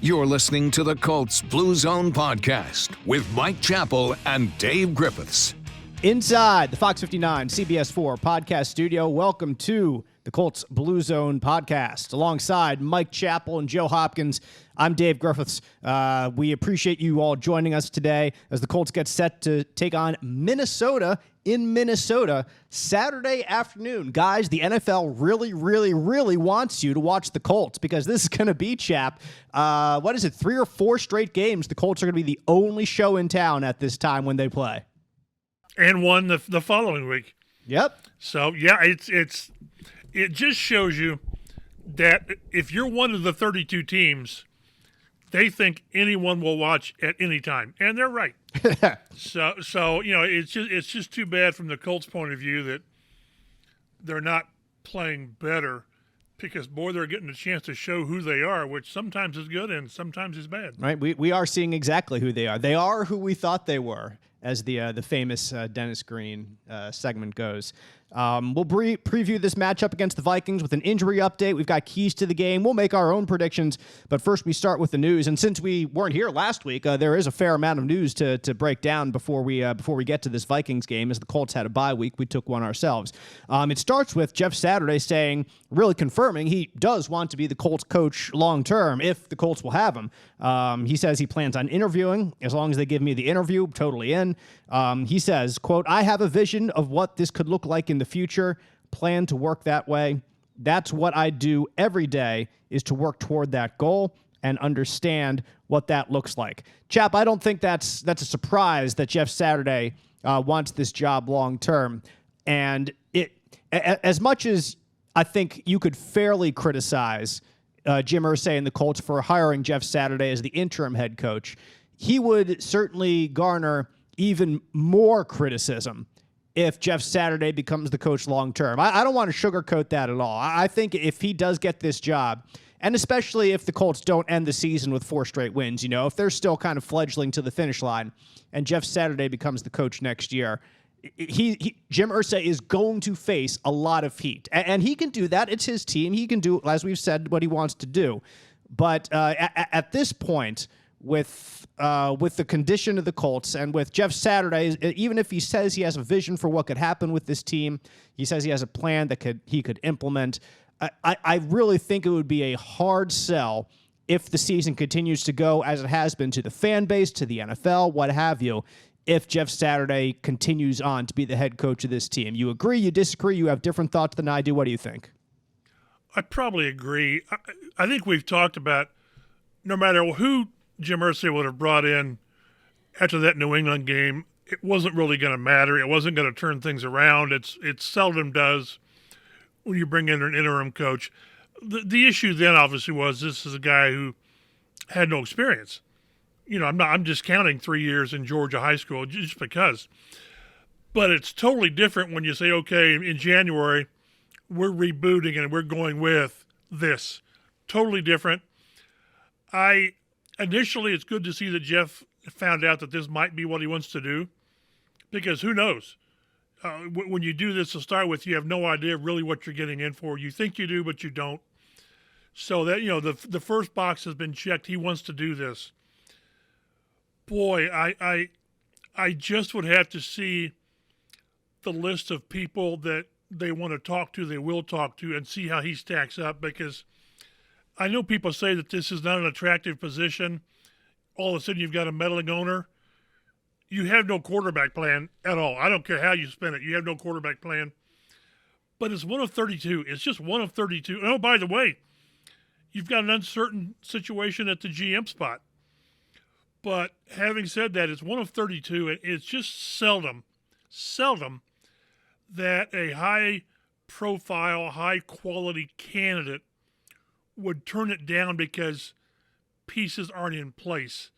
You're listening to the Colts Blue Zone podcast with Mike Chappell and Dave Griffiths. Inside the Fox 59 CBS 4 podcast studio, welcome to the Colts Blue Zone podcast. Alongside Mike Chappell and Joe Hopkins, I'm Dave Griffiths. We appreciate you all joining us today as the Colts get set to take on Minnesota in Minnesota Saturday afternoon. Guys, the NFL really wants you to watch the Colts because this is going to be, Chap, 3 or 4 straight games. The Colts are going to be the only show in town at this time when they play. And won the following week. Yep. So, yeah, it just shows you that if you're one of the 32 teams, they think anyone will watch at any time, and they're right. So you know, it's just too bad from the Colts' point of view that they're not playing better, because boy, they're getting a chance to show who they are, which sometimes is good and sometimes is bad. Right, we are seeing exactly who they are. They are who we thought they were, as the famous Dennis Green segment goes. We'll preview this matchup against the Vikings with an injury update. We've got keys to the game. We'll make our own predictions, but first we start with the news. And since we weren't here last week, there is a fair amount of news to break down before we get to this Vikings game. As the Colts had a bye week, we took one ourselves. It starts with Jeff Saturday saying, really confirming he does want to be the Colts coach long term if the Colts will have him. He says he plans on interviewing as long as they give me the interview. Totally in. He says, quote, "I have a vision of what this could look like in the future, plan to work that way. That's what I do every day, is to work toward that goal and understand what that looks like." Chap, I don't think that's a surprise that Jeff Saturday wants this job long term. And as much as I think you could fairly criticize Jim Irsay and the Colts for hiring Jeff Saturday as the interim head coach, he would certainly garner even more criticism if Jeff Saturday becomes the coach long term. I don't want to sugarcoat that at all. I think if he does get this job, and especially if the Colts don't end the season with 4 straight wins, you know, if they're still kind of fledgling to the finish line and Jeff Saturday becomes the coach next year, Jim Irsay is going to face a lot of heat. And he can do that. It's his team. He can do, as we've said, what he wants to do. But at this point, with the condition of the Colts and with Jeff Saturday, even if he says he has a vision for what could happen with this team, he says he has a plan that he could implement, I really think it would be a hard sell if the season continues to go as it has been to the fan base, to the NFL, what have you, if Jeff Saturday continues on to be the head coach of this team. You agree, you disagree, you have different thoughts than I do. What do you think? I probably agree. I think we've talked about no matter who Jim Irsay would have brought in after that New England game, it wasn't really going to matter. It wasn't going to turn things around. It seldom does when you bring in an interim coach. The issue then obviously was this is a guy who had no experience. You know, I'm just counting 3 years in Georgia high school just because. But it's totally different when you say, okay, in January, we're rebooting and we're going with this. Totally different. Initially, it's good to see that Jeff found out that this might be what he wants to do, because who knows? When you do this to start with, you have no idea really what you're getting in for. You think you do, but you don't. So that, you know, the first box has been checked. He wants to do this. Boy, I just would have to see the list of people that they want to talk to, they will talk to, and see how he stacks up, because I know people say that this is not an attractive position. All of a sudden you've got a meddling owner. You have no quarterback plan at all. I don't care how you spin it. You have no quarterback plan. But it's one of 32. It's just one of 32. Oh, by the way, you've got an uncertain situation at the GM spot. But having said that, it's one of 32. And it's just seldom that a high-profile, high-quality candidate would turn it down because pieces aren't in place.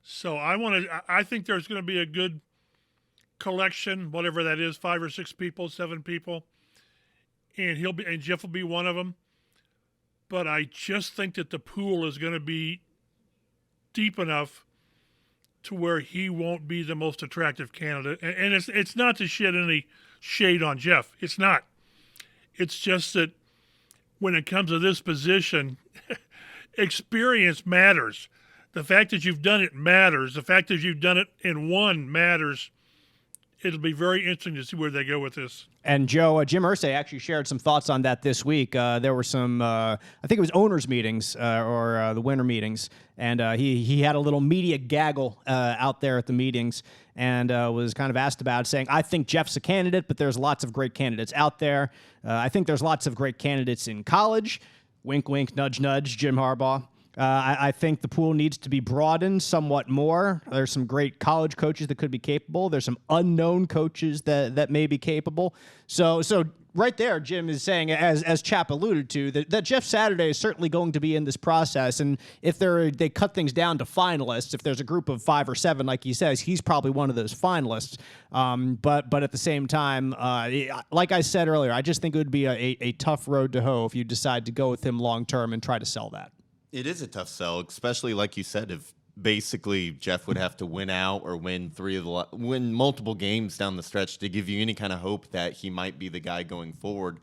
So I think there's going to be a good collection, whatever that is, 5 or 6 people, 7 people, and Jeff will be one of them. But I just think that the pool is going to be deep enough to where he won't be the most attractive candidate. And it's not to shed any shade on Jeff. It's not. It's just that when it comes to this position, experience matters. The fact that you've done it matters. The fact that you've done it and won matters. It'll be very interesting to see where they go with this. And Joe, Jim Irsay actually shared some thoughts on that this week. There were some, I think it was owners' meetings or the winter meetings, and he had a little media gaggle out there at the meetings and was kind of asked about it, saying, I think Jeff's a candidate, but there's lots of great candidates out there. I think there's lots of great candidates in college. Wink, wink, nudge, nudge, Jim Harbaugh. I think the pool needs to be broadened somewhat more. There's some great college coaches that could be capable. There's some unknown coaches that may be capable. So right there, Jim is saying, as Chap alluded to, that Jeff Saturday is certainly going to be in this process. And if they cut things down to finalists, if there's a group of 5 or 7, like he says, he's probably one of those finalists. But at the same time, like I said earlier, I just think it would be a tough road to hoe if you decide to go with him long term and try to sell that. It is a tough sell, especially like you said, if basically Jeff would have to win out or win multiple games down the stretch to give you any kind of hope that he might be the guy going forward.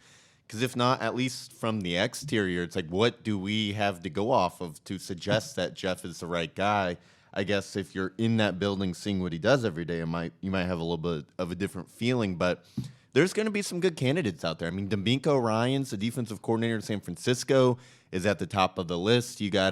Because if not, at least from the exterior, it's like, what do we have to go off of to suggest that Jeff is the right guy? I guess if you're in that building seeing what he does every day, you might have a little bit of a different feeling, but there's going to be some good candidates out there. I mean, D'Amico Ryans, the defensive coordinator in San Francisco, is at the top of the list. You got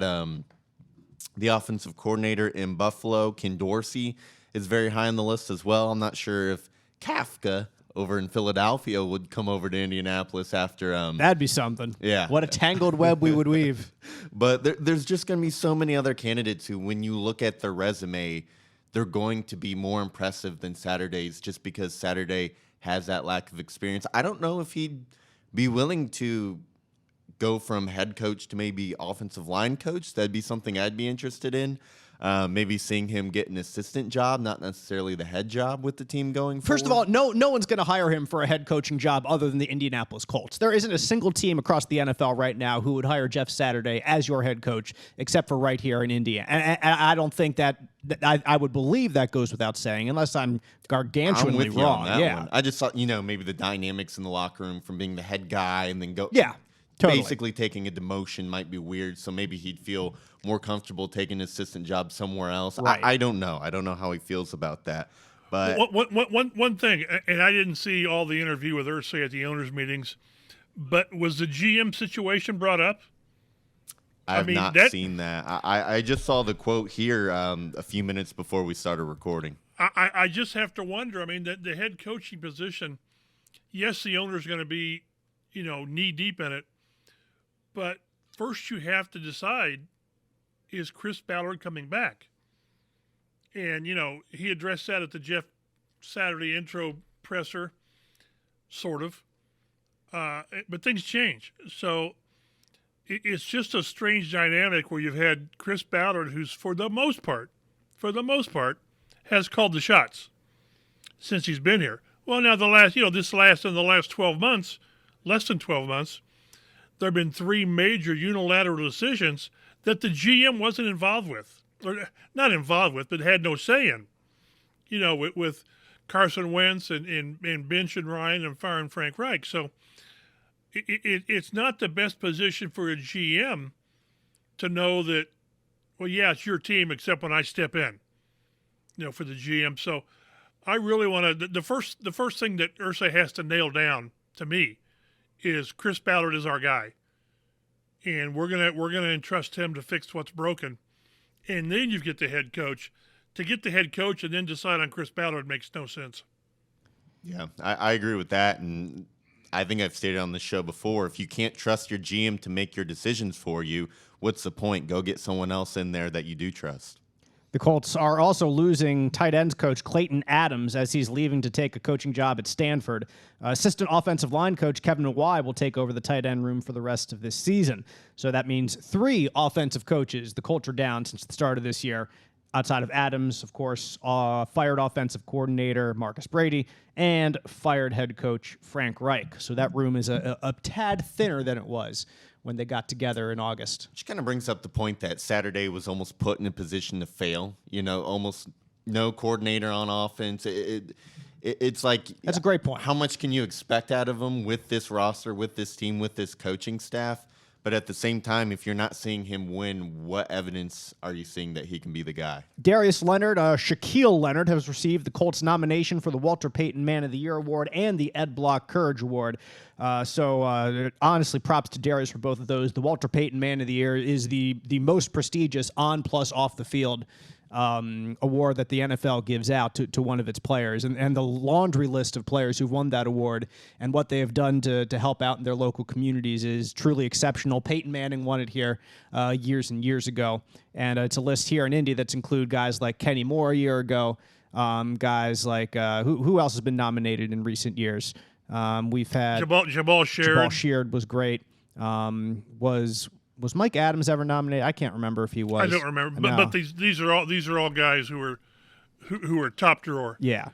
the offensive coordinator in Buffalo, Ken Dorsey, is very high on the list as well. I'm not sure if Kafka over in Philadelphia would come over to Indianapolis after. That'd be something. Yeah. What a tangled web we would weave. But there's just going to be so many other candidates who, when you look at their resume, they're going to be more impressive than Saturday's just because Saturday has that lack of experience. I don't know if he'd be willing to go from head coach to maybe offensive line coach. That'd be something I'd be interested in. Maybe seeing him get an assistant job, not necessarily the head job with the team going forward. First of all, no one's going to hire him for a head coaching job other than the Indianapolis Colts. There isn't a single team across the NFL right now who would hire Jeff Saturday as your head coach, except for right here in Indy. And I don't think that I would believe that goes without saying, unless I'm gargantuanly wrong. On that one. I just thought, maybe the dynamics in the locker room from being the head guy and then go. Yeah. Totally. Basically taking a demotion might be weird, so maybe he'd feel more comfortable taking an assistant job somewhere else. Right. I don't know. I don't know how he feels about that. But one thing, and I didn't see all the interview with Irsay at the owners' meetings, but was the GM situation brought up? I have not seen that. I just saw the quote here a few minutes before we started recording. I just have to wonder. I mean, the head coaching position, yes, the owner's going to be, knee-deep in it. But first you have to decide, is Chris Ballard coming back? And, he addressed that at the Jeff Saturday intro presser, sort of. But things change. So it's just a strange dynamic where you've had Chris Ballard, who's for the most part, has called the shots since he's been here. Well, now in the last 12 months, less than 12 months, there have been 3 major unilateral decisions that the GM wasn't involved with, or not involved with, but had no say in. With Carson Wentz and benching Ryan and firing Frank Reich. So it's not the best position for a GM to know that, well, yeah, it's your team except when I step in, for the GM. So I really want to. The first thing that Irsay has to nail down to me is Chris Ballard is our guy, and we're gonna entrust him to fix what's broken, and then you get the head coach. To get the head coach and then decide on Chris Ballard makes no sense. Yeah, I agree with that, and I think I've stated on this show before, if you can't trust your GM to make your decisions for you, what's the point? Go get someone else in there that you do trust. The Colts are also losing tight ends coach Clayton Adams as he's leaving to take a coaching job at Stanford. Assistant offensive line coach Kevin Mawai will take over the tight end room for the rest of this season. So that means 3 offensive coaches the Colts are down since the start of this year. Outside of Adams, of course, fired offensive coordinator Marcus Brady and fired head coach Frank Reich. So that room is a tad thinner than it was when they got together in August. Which kind of brings up the point that Saturday was almost put in a position to fail. Almost no coordinator on offense. It's like, that's a great point. How much can you expect out of them with this roster, with this team, with this coaching staff? But at the same time, if you're not seeing him win, what evidence are you seeing that he can be the guy? Darius Leonard, Shaquille Leonard, has received the Colts nomination for the Walter Payton Man of the Year Award and the Ed Block Courage Award. Honestly, props to Darius for both of those. The Walter Payton Man of the Year is the most prestigious on plus off the field award that the NFL gives out to one of its players, and the laundry list of players who've won that award and what they have done to help out in their local communities is truly exceptional. Peyton Manning won it here years and years ago, and it's a list here in Indy that's include guys like Kenny Moore a year ago, guys like who else has been nominated in recent years? We've had Jabal Sheard. Jabal Sheard was great. Was Mike Adams ever nominated? I can't remember if he was. I don't remember, but these are all guys who are top drawer. Yeah,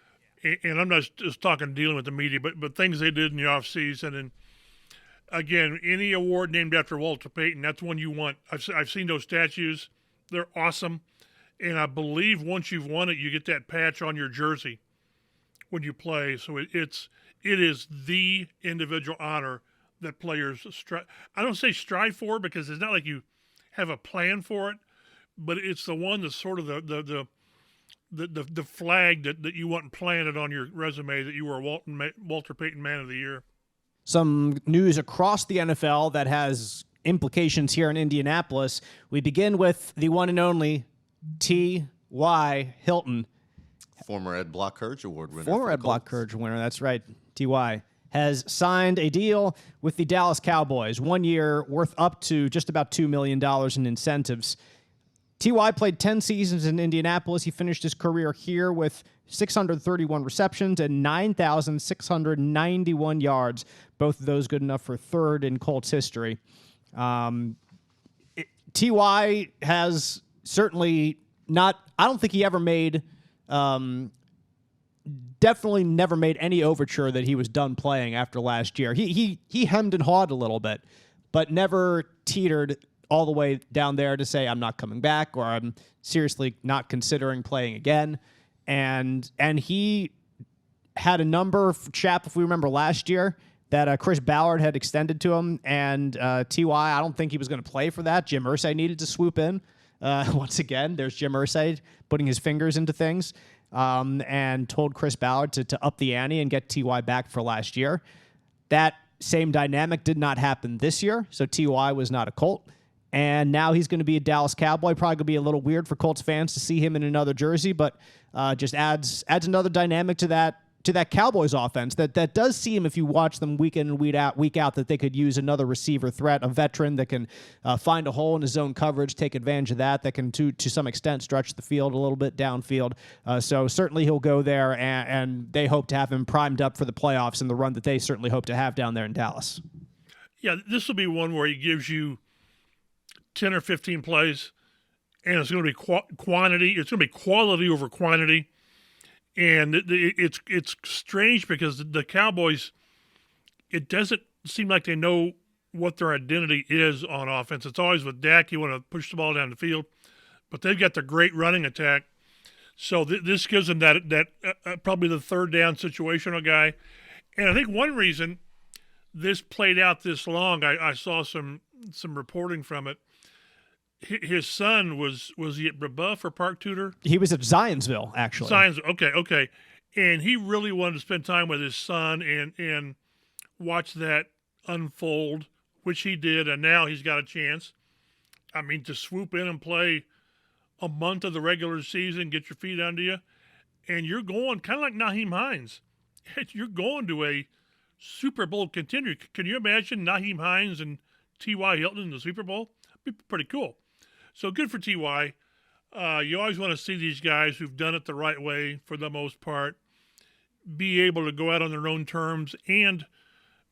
and I'm not just talking dealing with the media, but things they did in the offseason. And again, any award named after Walter Payton, that's one you want. I've seen those statues; they're awesome. And I believe once you've won it, you get that patch on your jersey when you play. So it is the individual honor that players I don't say strive for, because it's not like you have a plan for it, but it's the one that's sort of the flag that you want planted on your resume that you were a Walter Payton Man of the Year. Some news across the NFL that has implications here in Indianapolis. We begin with the one and only T.Y. Hilton. Former Ed Block Courage Award winner. Former Ed Block Courage winner, that's right. T.Y. has signed a deal with the Dallas Cowboys, 1 year worth up to just about $2 million in incentives. T.Y. played 10 seasons in Indianapolis. He finished his career here with 631 receptions and 9,691 yards, both of those good enough for third in Colts history. T.Y. has certainly not, I don't think he ever made, definitely never made any overture that he was done playing after last year. He hemmed and hawed a little bit, but never teetered all the way down there to say, I'm not coming back, or I'm seriously not considering playing again. And he had a number, Chap, if we remember last year, that Chris Ballard had extended to him, and T.Y., I don't think he was going to play for that. Jim Irsay needed to swoop in. Once again, there's Jim Irsay putting his fingers into things, and told Chris Ballard to up the ante and get T.Y. back for last year. That same dynamic did not happen this year, so T.Y. was not a Colt. And now he's going to be a Dallas Cowboy. Probably going to be a little weird for Colts fans to see him in another jersey, but just adds another dynamic to that Cowboys offense that does seem, if you watch them week in and week out, that they could use another receiver threat, a veteran that can find a hole in his zone coverage, take advantage of that can to some extent stretch the field a little bit downfield. So certainly he'll go there, and they hope to have him primed up for the playoffs and the run that they certainly hope to have down there in Dallas. Yeah, this will be one where he gives you 10 or 15 plays, and it's going to be quantity. It's going to be quality over quantity. And it's strange because the Cowboys, it doesn't seem like they know what their identity is on offense. It's always with Dak, you want to push the ball down the field, but they've got the great running attack. So this gives them that probably the third down situational guy. And I think one reason this played out this long, I saw some reporting from it. His son was he at Brebeuf or Park Tudor? He was at Zionsville, actually. Okay. And he really wanted to spend time with his son and watch that unfold, which he did, and now he's got a chance. I mean, to swoop in and play a month of the regular season, get your feet under you, and you're going kind of like Nyheim Hines. You're going to a Super Bowl contender. Can you imagine Nyheim Hines and T.Y. Hilton in the Super Bowl? It'd be pretty cool. So good for T.Y. You always want to see these guys who've done it the right way for the most part be able to go out on their own terms and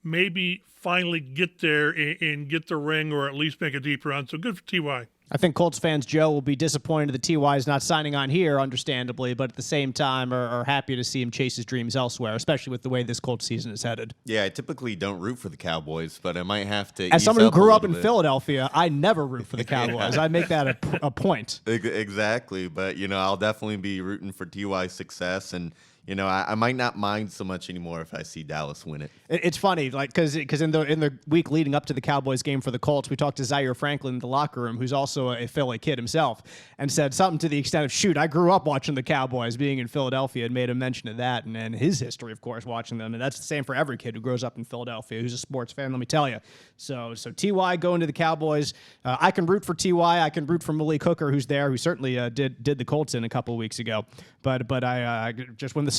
maybe finally get there and get the ring or at least make a deep run. So good for T.Y. I think Colts fans, Joe, will be disappointed that T.Y. is not signing on here, understandably, but at the same time are happy to see him chase his dreams elsewhere, especially with the way this Colts season is headed. Yeah, I typically don't root for the Cowboys, but I might have to. As someone who grew up in Philadelphia, I never root for the Cowboys. Yeah. I make that a point. Exactly, but I'll definitely be rooting for T.Y.'s success, and I might not mind so much anymore if I see Dallas win it. It's funny, like because in the week leading up to the Cowboys game for the Colts, we talked to Zaire Franklin in the locker room, who's also a Philly kid himself, and said something to the extent of, "Shoot, I grew up watching the Cowboys, being in Philadelphia," and made a mention of that and his history, of course, watching them. And that's the same for every kid who grows up in Philadelphia who's a sports fan. Let me tell you. So Ty going to the Cowboys, I can root for Ty. I can root for Malik Hooker, who's there, who certainly did the Colts in a couple of weeks ago. But I just when the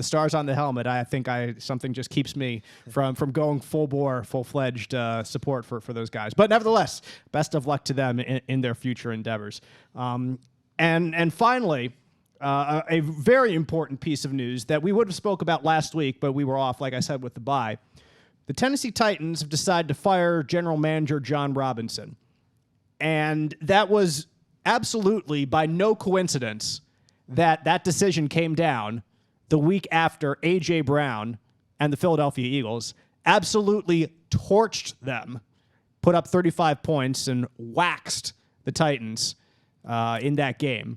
star's on the helmet, I think something just keeps me from going full-fledged support for those guys. But nevertheless, best of luck to them in their future endeavors. And finally, a very important piece of news that we would have spoke about last week, but we were off, like I said, with the bye. The Tennessee Titans have decided to fire general manager John Robinson. And that was absolutely by no coincidence that decision came down the week after A.J. Brown and the Philadelphia Eagles absolutely torched them, put up 35 points, and waxed the Titans in that game.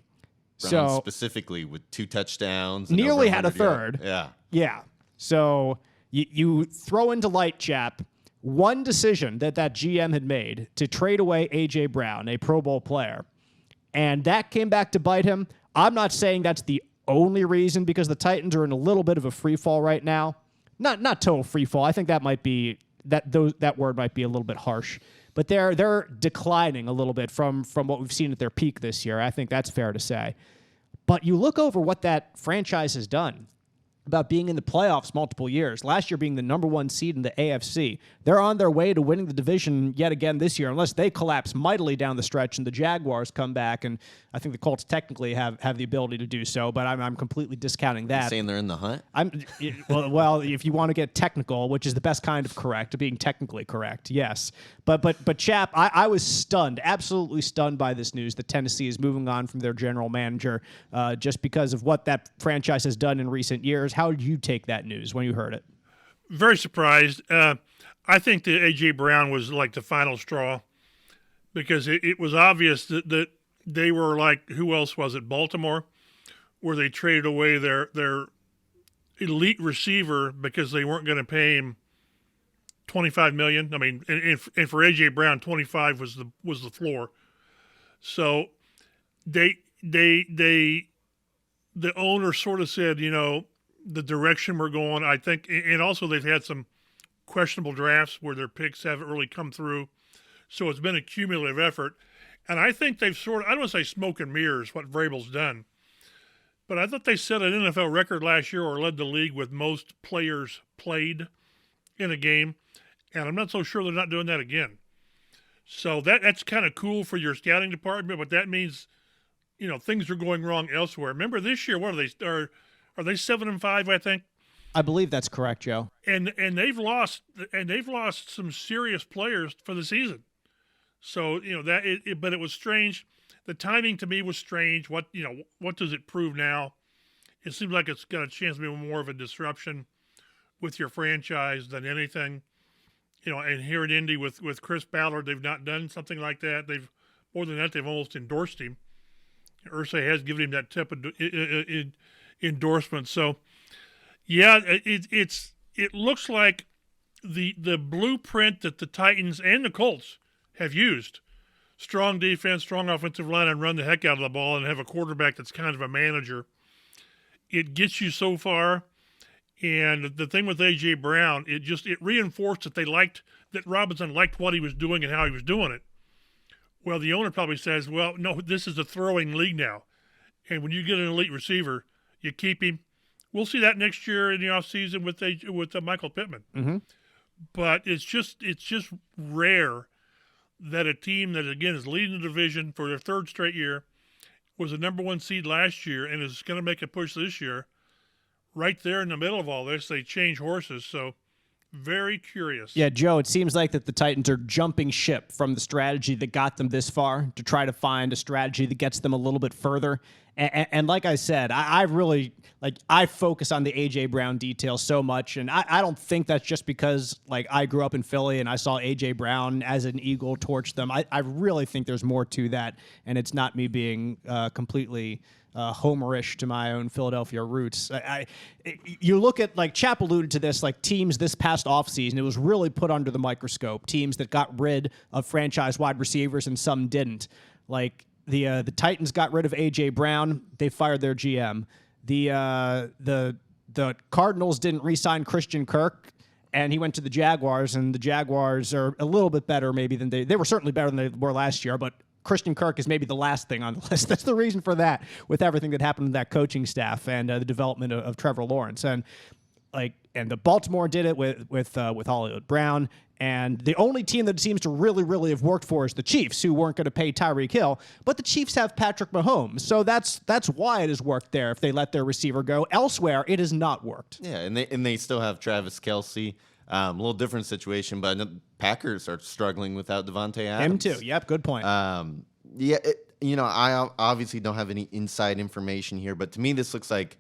Brown specifically with 2 touchdowns. And nearly over had a 100 third. yards. Yeah. So you throw into light, chap, one decision that GM had made to trade away A.J. Brown, a Pro Bowl player, and that came back to bite him. I'm not saying that's the only reason, because the Titans are in a little bit of a free fall right now. Not total free fall. I think that might be that word might be a little bit harsh, but they're declining a little bit from what we've seen at their peak this year. I think that's fair to say. But you look over what that franchise has done about being in the playoffs multiple years. Last year being the number 1 seed in the AFC. They're on their way to winning the division yet again this year, unless they collapse mightily down the stretch and the Jaguars come back. And I think the Colts technically have the ability to do so, but I'm completely discounting that. You're saying they're in the hunt? Well, if you want to get technical, which is the best kind of correct, being technically correct, yes. But Chap, I was stunned, absolutely stunned by this news that Tennessee is moving on from their general manager just because of what that franchise has done in recent years. How did you take that news when you heard it? Very surprised. I think that A.J. Brown was like the final straw, because it was obvious that they were like, who else was it? Baltimore, where they traded away their elite receiver because they weren't going to pay him $25 million. I mean, and for A.J. Brown, 25 was the floor. So the owner sort of said, the direction we're going, I think, and also they've had some questionable drafts where their picks haven't really come through. So it's been a cumulative effort. And I think they've I don't want to say smoke and mirrors what Vrabel's done, but I thought they set an NFL record last year, or led the league with most players played in a game. And I'm not so sure they're not doing that again. So that's kind of cool for your scouting department, but that means, things are going wrong elsewhere. Remember this year, what are they? Are they 7-5? I think. I believe that's correct, Joe. And they've lost some serious players for the season. So but it was strange. The timing to me was strange. What does it prove now? It seems like it's got a chance to be more of a disruption with your franchise than anything. And here at Indy with Chris Ballard, they've not done something like that. More than that, they've almost endorsed him. Irsay has given him that type of endorsement. So, yeah, it looks like the blueprint that the Titans and the Colts have used: strong defense, strong offensive line, and run the heck out of the ball, and have a quarterback that's kind of a manager. It gets you so far. And the thing with A.J. Brown, it reinforced that Robinson liked what he was doing and how he was doing it. Well, the owner probably says, well, no, this is a throwing league now. And when you get an elite receiver, you keep him. We'll see that next year in the offseason with Michael Pittman. Mm-hmm. But it's just rare that a team that, again, is leading the division for their 3rd straight year, was the number 1 seed last year, and is going to make a push this year. Right there in the middle of all this, they change horses. So very curious. Yeah, Joe, it seems like that the Titans are jumping ship from the strategy that got them this far to try to find a strategy that gets them a little bit further. And like I said, I really I focus on the A.J. Brown details so much, and I don't think that's just because I grew up in Philly and I saw A.J. Brown as an Eagle torch them. I really think there's more to that, and it's not me being completely homerish to my own Philadelphia roots. You look at, Chap alluded to this, teams this past offseason, it was really put under the microscope. Teams that got rid of franchise wide receivers and some didn't. The Titans got rid of A.J. Brown. They fired their GM. The Cardinals didn't re-sign Christian Kirk, and he went to the Jaguars, and the Jaguars are a little bit better maybe than they were certainly better than they were last year, but Christian Kirk is maybe the last thing on the list. That's the reason for that, with everything that happened to that coaching staff and the development of Trevor Lawrence. And the Baltimore did it with Hollywood Brown. And the only team that seems to really, really have worked for is the Chiefs, who weren't going to pay Tyreek Hill. But the Chiefs have Patrick Mahomes, so that's why it has worked there. If they let their receiver go elsewhere, it has not worked. Yeah, and they still have Travis Kelce. A little different situation, but the Packers are struggling without Devontae Adams. Him too. Yep, good point. I obviously don't have any inside information here, but to me this looks like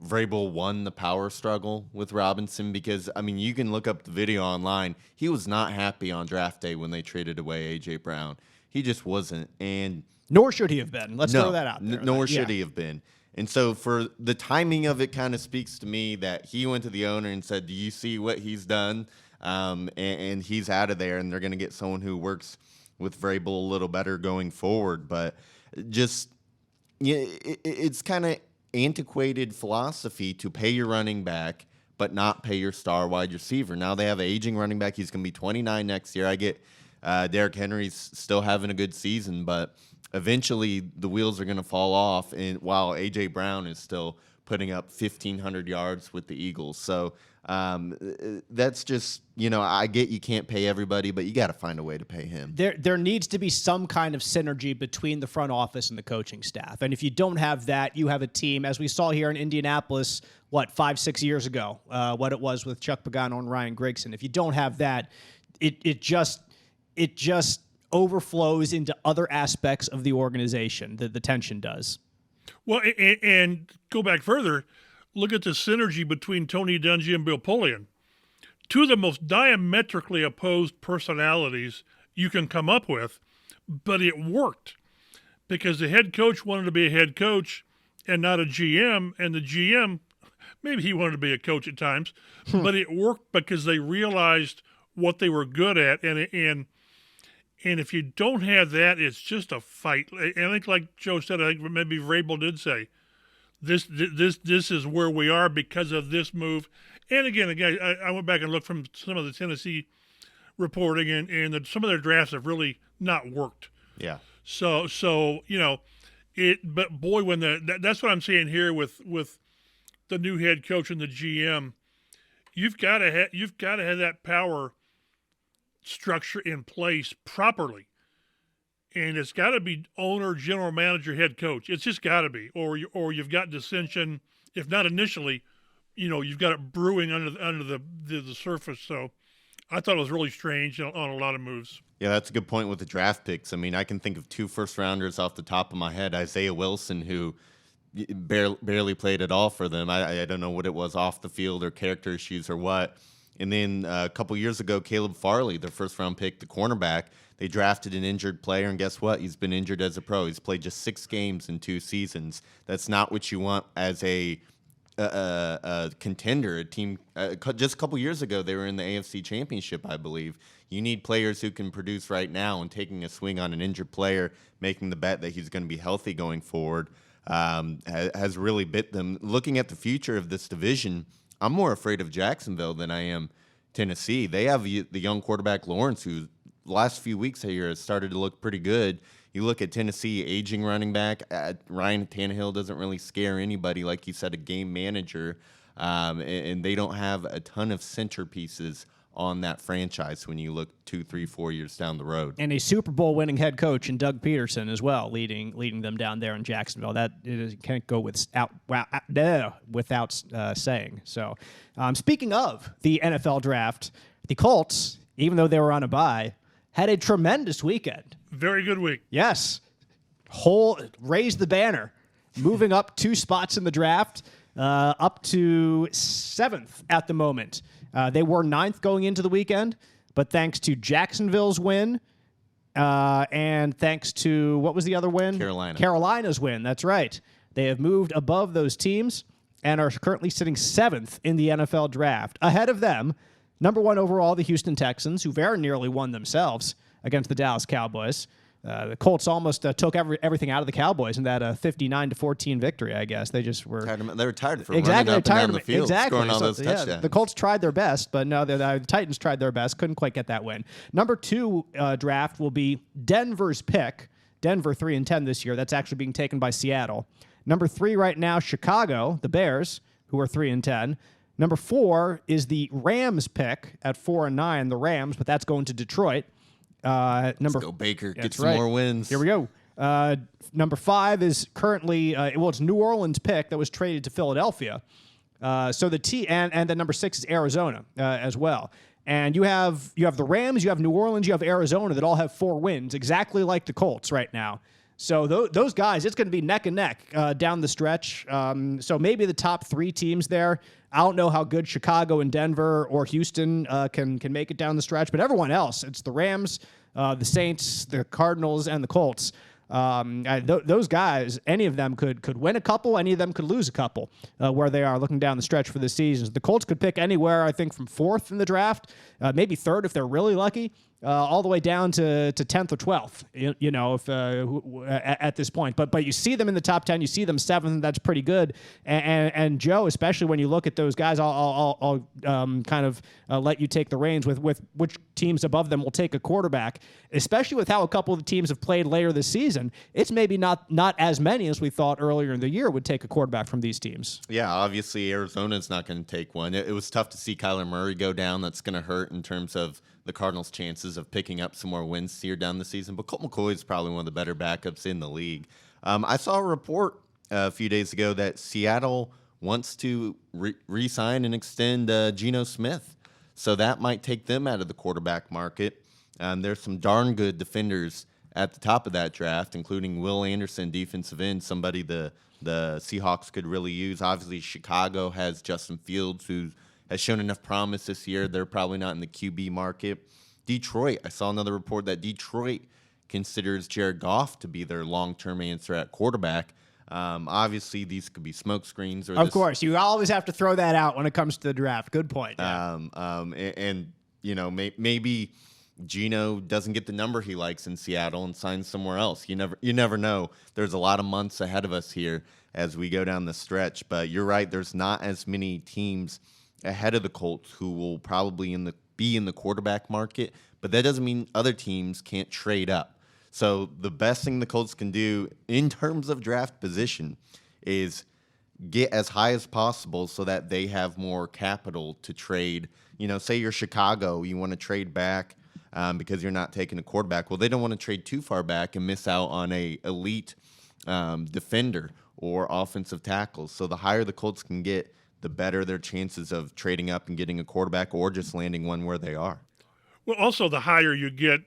Vrabel won the power struggle with Robinson because, you can look up the video online. He was not happy on draft day when they traded away A.J. Brown. He just wasn't. And nor should he have been. Let's throw that out there. Nor should he have been. And so for the timing of it kind of speaks to me that he went to the owner and said, do you see what he's done? And he's out of there, and they're going to get someone who works with Vrabel a little better going forward. But it's kind of antiquated philosophy to pay your running back but not pay your star wide receiver. Now they have an aging running back. He's going to be 29 next year. I get Derrick Henry's still having a good season, but eventually the wheels are going to fall off, and while A.J. Brown is still putting up 1,500 yards with the Eagles. So that's just, I get you can't pay everybody, but you got to find a way to pay him. There needs to be some kind of synergy between the front office and the coaching staff. And if you don't have that, you have a team, as we saw here in Indianapolis, 5-6 years ago, what it was with Chuck Pagano and Ryan Grigson. If you don't have that, it just overflows into other aspects of the organization. The tension does. Well, and go back further, look at the synergy between Tony Dungy and Bill Polian. Two of the most diametrically opposed personalities you can come up with, but it worked because the head coach wanted to be a head coach and not a GM, and the GM, maybe he wanted to be a coach at times, but it worked because they realized what they were good at, and if you don't have that, it's just a fight. And I think, like Joe said, I think maybe Vrabel did say, this is where we are because of this move. And again, I went back and looked from some of the Tennessee reporting, and some of their drafts have really not worked. Yeah. So but boy, when that's what I'm saying here with the new head coach and the GM, you've got to have that power structure in place properly, and it's got to be owner, general manager, head coach. It's just got to be, or you've got dissension. If not initially, you've got it brewing under the surface. So I thought it was really strange on a lot of moves. Yeah, that's a good point with the draft picks. I can think of 2 first-rounders off the top of my head. Isaiah Wilson, who barely played at all for them. I don't know what it was off the field or character issues or what. And then a couple years ago, Caleb Farley, their first-round pick, the cornerback, they drafted an injured player, and guess what? He's been injured as a pro. He's played just 6 games in 2 seasons. That's not what you want as a contender, a team. Just a couple years ago, they were in the AFC Championship, I believe. You need players who can produce right now, and taking a swing on an injured player, making the bet that he's going to be healthy going forward, has really bit them. Looking at the future of this division, I'm more afraid of Jacksonville than I am Tennessee. They have the young quarterback Lawrence, who the last few weeks here has started to look pretty good. You look at Tennessee, aging running back. Ryan Tannehill doesn't really scare anybody, like you said, a game manager. And they don't have a ton of centerpieces on that franchise when you look 2, 3, 4 years down the road. And a Super Bowl winning head coach in Doug Peterson as well, leading them down there in Jacksonville. That can't go without saying. So, speaking of the NFL draft, the Colts, even though they were on a bye, had a tremendous weekend. Very good week. Yes. Raised the banner. moving up 2 spots in the draft, up to 7th at the moment. They were 9th going into the weekend, but thanks to Jacksonville's win, and thanks to, what was the other win? Carolina's win, that's right. They have moved above those teams and are currently sitting 7th in the NFL draft. Ahead of them, number 1 overall, the Houston Texans, who very nearly won themselves against the Dallas Cowboys. The Colts almost took everything out of the Cowboys in that 59-14 victory, I guess. They just were... They were tired from exactly, running up and down the field, exactly. scoring all those touchdowns. Yeah, the Colts tried their best, but no, the Titans tried their best. Couldn't quite get that win. Number 2 draft will be Denver's pick. Denver 3-10 this year. That's actually being taken by Seattle. Number 3 right now, Chicago, the Bears, who are 3-10. Number 4 is the Rams pick at 4-9, the Rams, but that's going to Detroit. Let's go Baker, get some more wins. Here we go. Number 5 is currently it's New Orleans pick that was traded to Philadelphia. So the and then number 6 is Arizona as well. And you have the Rams, you have New Orleans, you have Arizona that all have 4 wins, exactly like the Colts right now. So those guys, it's going to be neck and neck down the stretch. So maybe the top 3 teams there. I don't know how good Chicago and Denver or Houston can make it down the stretch, but everyone else, it's the Rams, the Saints, the Cardinals, and the Colts. Those guys, any of them could win a couple, any of them could lose a couple where they are looking down the stretch for the season. The Colts could pick anywhere, I think, from 4th in the draft, maybe 3rd if they're really lucky, all the way down to 10th or 12th, at this point. But you see them in the top 10, you see them 7th, that's pretty good. And Joe, especially when you look at those guys, I'll kind of let you take the reins with which teams above them will take a quarterback, especially with how a couple of the teams have played later this season. It's maybe not as many as we thought earlier in the year would take a quarterback from these teams. Yeah, obviously Arizona's not going to take one. It was tough to see Kyler Murray go down. That's going to hurt in terms of the Cardinals' chances of picking up some more wins here down the season. But Colt McCoy is probably one of the better backups in the league. I saw a report a few days ago that Seattle wants to re-sign and extend Geno Smith. So that might take them out of the quarterback market. There's some darn good defenders at the top of that draft, including Will Anderson, defensive end, somebody the Seahawks could really use. Obviously, Chicago has Justin Fields, who has shown enough promise this year. They're probably not in the QB market. Detroit, I saw another report that Detroit considers Jared Goff to be their long-term answer at quarterback. Obviously, these could be smoke screens. Of course, you always have to throw that out when it comes to the draft. Good point. Yeah. Maybe Geno doesn't get the number he likes in Seattle and signs somewhere else. You never know. There's a lot of months ahead of us here as we go down the stretch. But you're right. There's not as many teams ahead of the Colts who will probably be in the quarterback market, but that doesn't mean other teams can't trade up. So the best thing the Colts can do in terms of draft position is get as high as possible so that they have more capital to trade. Say you're Chicago, you want to trade back because you're not taking a quarterback. Well, they don't want to trade too far back and miss out on a elite defender or offensive tackle. So the higher the Colts can get, the better their chances of trading up and getting a quarterback or just landing one where they are. Well, also the higher you get,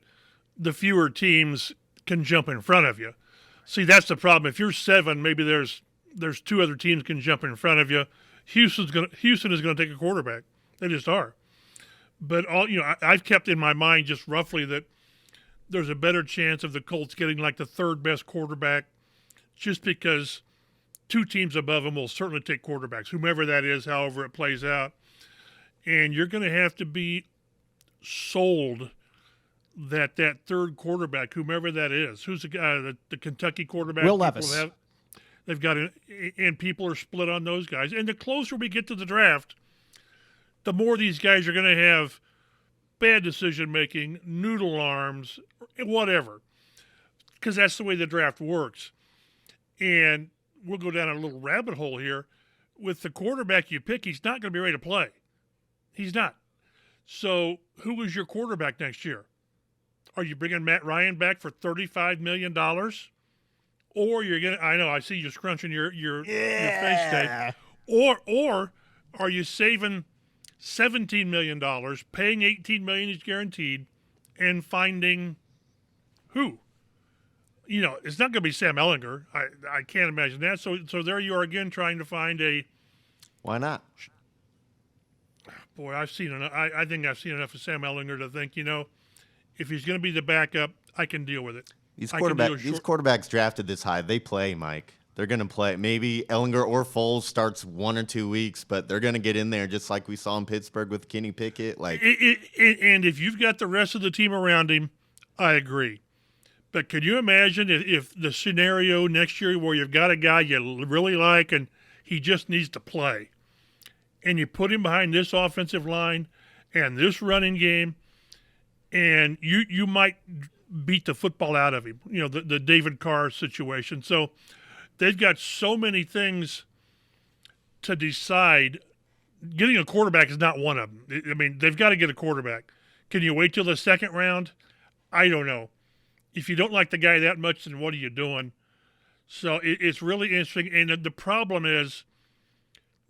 the fewer teams can jump in front of you. See, that's the problem. If you're 7, maybe there's 2 other teams can jump in front of you. Houston is going to take a quarterback. They just are. But I've kept in my mind just roughly that there's a better chance of the Colts getting like the 3rd best quarterback, just because 2 teams above them will certainly take quarterbacks, whomever that is, however it plays out. And you're going to have to be sold that 3rd quarterback, whomever that is, who's the guy, the Kentucky quarterback? Will Levis. They've got and people are split on those guys. And the closer we get to the draft, the more these guys are going to have bad decision-making, noodle arms, whatever, because that's the way the draft works. And we'll go down a little rabbit hole here. With the quarterback you pick, he's not going to be ready to play. He's not. So who is your quarterback next year? Are you bringing Matt Ryan back for $35 million? Or you're going to, I know, I see you scrunching your face tape. Or are you saving $17 million, paying $18 million is guaranteed, and finding who? it's not going to be Sam Ellinger. I can't imagine that. So there you are again trying to find a. Why not? Boy, I've seen enough. I think I've seen enough of Sam Ellinger to think, if he's going to be the backup, I can deal with it. These quarterbacks drafted this high, they play, Mike. They're going to play. Maybe Ellinger or Foles starts 1 or 2 weeks, but they're going to get in there just like we saw in Pittsburgh with Kenny Pickett. And if you've got the rest of the team around him, I agree. But can you imagine if the scenario next year where you've got a guy you really like and he just needs to play, and you put him behind this offensive line and this running game, and you might beat the football out of him, the David Carr situation. So they've got so many things to decide. Getting a quarterback is not one of them. I mean, they've got to get a quarterback. Can you wait till the second round? I don't know. If you don't like the guy that much, then what are you doing? So it's really interesting. And the problem is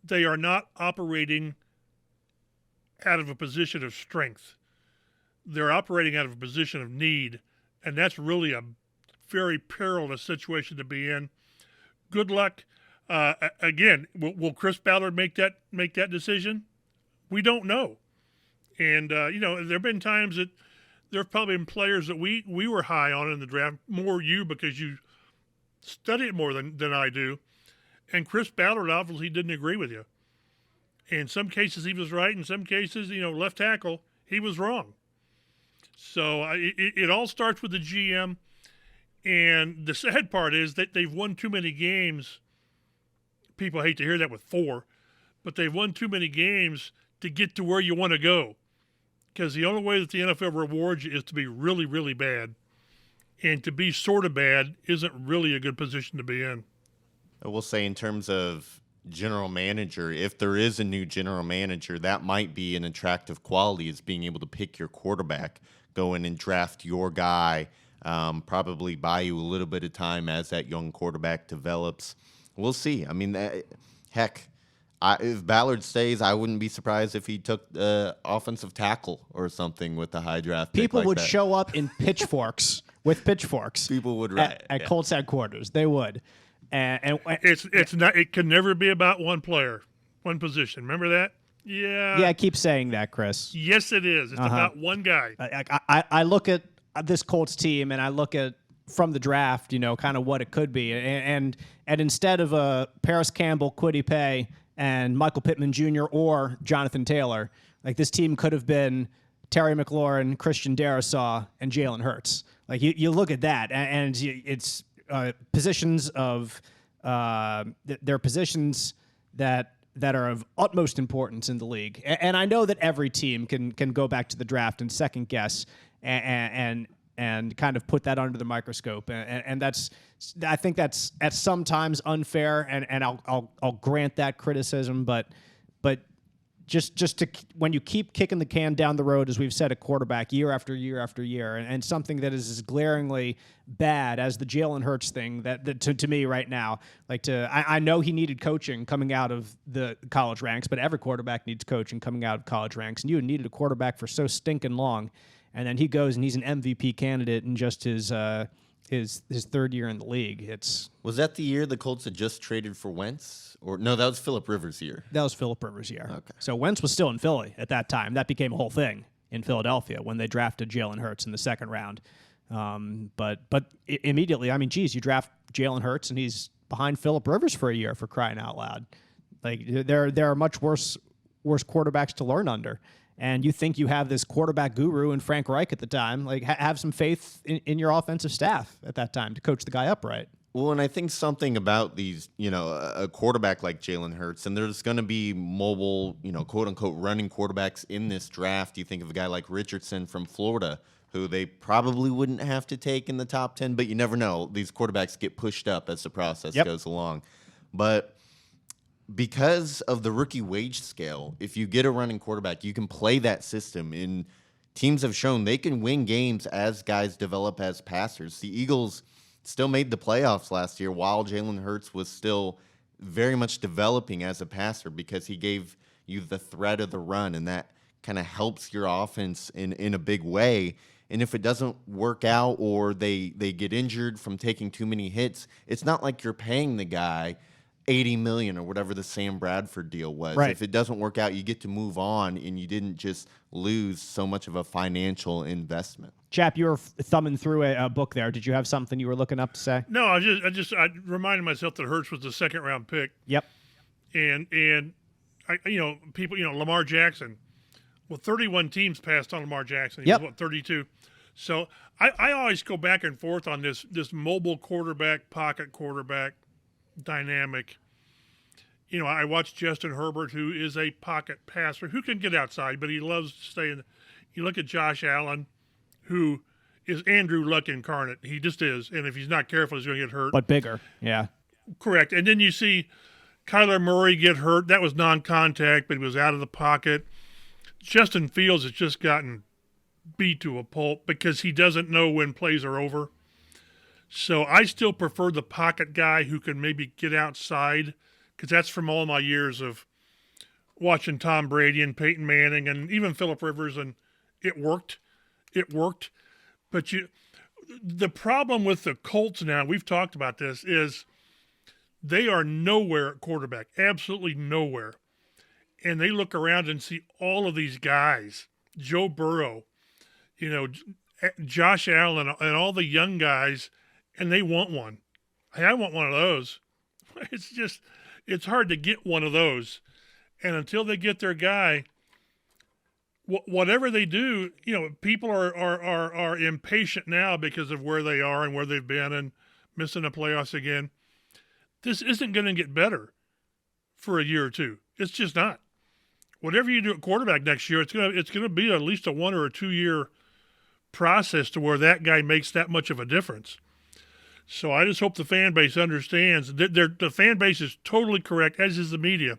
they are not operating out of a position of strength. They're operating out of a position of need. And that's really a very perilous situation to be in. Good luck. Again, will Chris Ballard make that decision? We don't know. And, there have been times that there have probably been players that we were high on in the draft, more you because you study it more than I do. And Chris Ballard obviously didn't agree with you. In some cases, he was right. In some cases, left tackle, he was wrong. So it all starts with the GM. And the sad part is that they've won too many games. People hate to hear that with 4, but they've won too many games to get to where you want to go. Because the only way that the NFL rewards you is to be really, really bad. And to be sort of bad isn't really a good position to be in. I will say in terms of general manager, if there is a new general manager, that might be an attractive quality is being able to pick your quarterback, go in and draft your guy, probably buy you a little bit of time as that young quarterback develops. We'll see. I mean, if Ballard stays, I wouldn't be surprised if he took offensive tackle or something with the high draft pick. People like would that. show up in pitchforks with pitchforks. People would at Colts headquarters. They would. And it's not. It can never be about one player, one position. Remember that? Yeah. Yeah, I keep saying that, Chris. Yes, it is. It's about one guy. I look at this Colts team and I look at from the draft, kind of what it could be, and instead of Paris Campbell, Kwity Paye, and Michael Pittman Jr. or Jonathan Taylor, like this team could have been Terry McLaurin, Christian Darrisaw, and Jalen Hurts. Like you look at that, and it's positions of they're positions that are of utmost importance in the league. And I know that every team can go back to the draft and second guess and kind of put that under the microscope. And I think that's at sometimes unfair, and I'll grant that criticism, but just to when you keep kicking the can down the road, as we've said, at quarterback year after year after year, and something that is as glaringly bad as the Jalen Hurts thing that to me right now, I know he needed coaching coming out of the college ranks, but every quarterback needs coaching coming out of college ranks, and you had needed a quarterback for so stinking long, and then he goes and he's an MVP candidate in just his third year in the league. Was that the year the Colts had just traded for Wentz? Or no, that was Phillip Rivers' year. That was Phillip Rivers' year. Okay. So Wentz was still in Philly at that time. That became a whole thing in Philadelphia when they drafted Jalen Hurts in the second round. But immediately, I mean, geez, you draft Jalen Hurts and he's behind Phillip Rivers for a year, for crying out loud. Like there are much worse quarterbacks to learn under. And you think you have this quarterback guru in Frank Reich at the time. Like, have some faith in your offensive staff at that time to coach the guy up right. Well, and I think something about these, a quarterback like Jalen Hurts, and there's going to be mobile, quote-unquote running quarterbacks in this draft. You think of a guy like Richardson from Florida, who they probably wouldn't have to take in the top 10, but you never know. These quarterbacks get pushed up as the process goes along. But because of the rookie wage scale, if you get a running quarterback, you can play that system. And teams have shown they can win games as guys develop as passers. The Eagles still made the playoffs last year while Jalen Hurts was still very much developing as a passer because he gave you the threat of the run, and that kind of helps your offense in a big way. And if it doesn't work out or they get injured from taking too many hits, it's not like you're paying the guy $80 million or whatever the Sam Bradford deal was. Right. If it doesn't work out, you get to move on, and you didn't just lose so much of a financial investment. Chap, you were thumbing through a book there. Did you have something you were looking up to say? No, I reminded myself that Hurts was the second round pick. Yep. And people, Lamar Jackson. Well, 31 teams passed on Lamar Jackson. He Yep. was, 32? So I always go back and forth on this mobile quarterback, pocket quarterback dynamic. I watched Justin Herbert, who is a pocket passer, who can get outside, but he loves to stay in. You look at Josh Allen, who is Andrew Luck incarnate. He just is. And if he's not careful, he's going to get hurt. But bigger, yeah. Correct. And then you see Kyler Murray get hurt. That was non-contact, but he was out of the pocket. Justin Fields has just gotten beat to a pulp because he doesn't know when plays are over. So I still prefer the pocket guy who can maybe get outside, because that's from all my years of watching Tom Brady and Peyton Manning and even Phillip Rivers, and it worked. It worked. But the problem with the Colts now, we've talked about this, is they are nowhere at quarterback, absolutely nowhere. And they look around and see all of these guys, Joe Burrow, Josh Allen, and all the young guys, and they want one. Hey, I want one of those. It's hard to get one of those. And until they get their guy, whatever they do, people are impatient now because of where they are and where they've been and missing the playoffs again. This isn't going to get better for a year or two. It's just not. Whatever you do at quarterback next year, it's gonna be at least a 1 or 2 year process to where that guy makes that much of a difference. So I just hope the fan base understands that the fan base is totally correct, as is the media,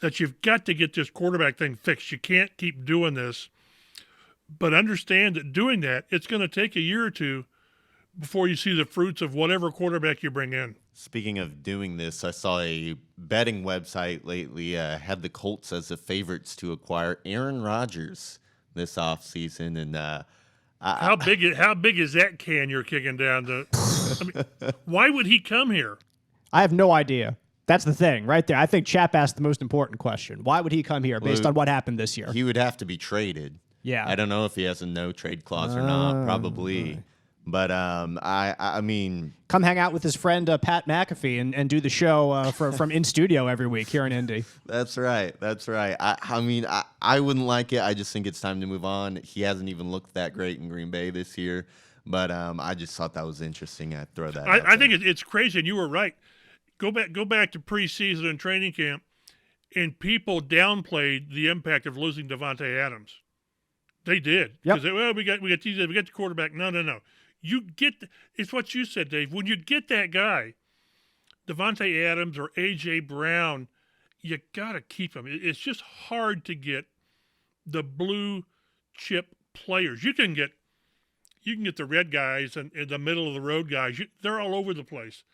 that you've got to get this quarterback thing fixed. You can't keep doing this. But understand that doing that, it's going to take a year or two before you see the fruits of whatever quarterback you bring in. Speaking of doing this, I saw a betting website lately had the Colts as the favorites to acquire Aaron Rodgers this offseason. And how big is that can you're kicking down? Why would he come here? I have no idea. That's the thing right there. I think Chap asked the most important question. Why would he come here based on what happened this year? He would have to be traded. Yeah. I don't know if he has a no trade clause or not. Probably. Right. But I mean, come hang out with his friend Pat McAfee and do the show from in studio every week here in Indy. That's right. I mean, I wouldn't like it. I just think it's time to move on. He hasn't even looked that great in Green Bay this year. But I just thought that was interesting. I'd throw that. I think it's crazy, and you were right. Go back to preseason and training camp, and people downplayed the impact of losing Davante Adams. They did. Yep. Because we got TJ, we got the quarterback. No. It's what you said, Dave. When you get that guy, Davante Adams or A.J. Brown, you got to keep him. It's just hard to get the blue chip players. You can get the red guys and the middle of the road guys. They're all over the place.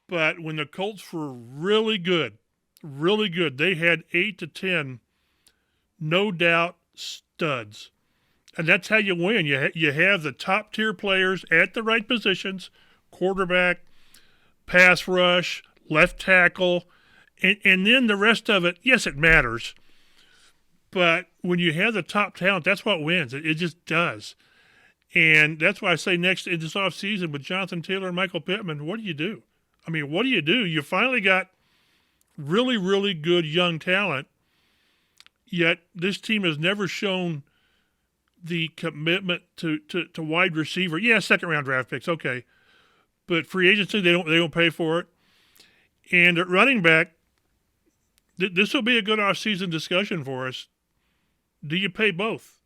But when the Colts were really good, they had 8 to 10, no doubt, studs. And that's how you win. You have the top-tier players at the right positions, quarterback, pass rush, left tackle, and then the rest of it, yes, it matters. But when you have the top talent, that's what wins. It just does. And that's why I say next in this offseason with Jonathan Taylor and Michael Pittman, what do you do? I mean, what do? You finally got really, really good young talent, yet this team has never shown the commitment to wide receiver. Yeah, second-round draft picks, okay. But free agency, they don't pay for it. And at running back, this will be a good off-season discussion for us. Do you pay both?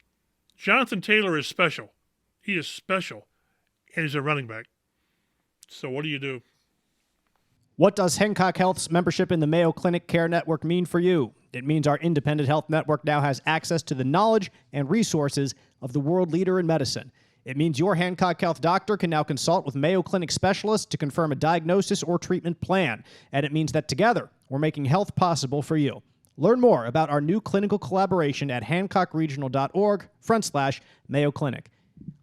Jonathan Taylor is special. He is special, and he's a running back. So what do you do? What does Hancock Health's membership in the Mayo Clinic Care Network mean for you? It means our independent health network now has access to the knowledge and resources of the world leader in medicine. It means your Hancock Health doctor can now consult with Mayo Clinic specialists to confirm a diagnosis or treatment plan. And it means that together, we're making health possible for you. Learn more about our new clinical collaboration at hancockregional.org/Mayo Clinic.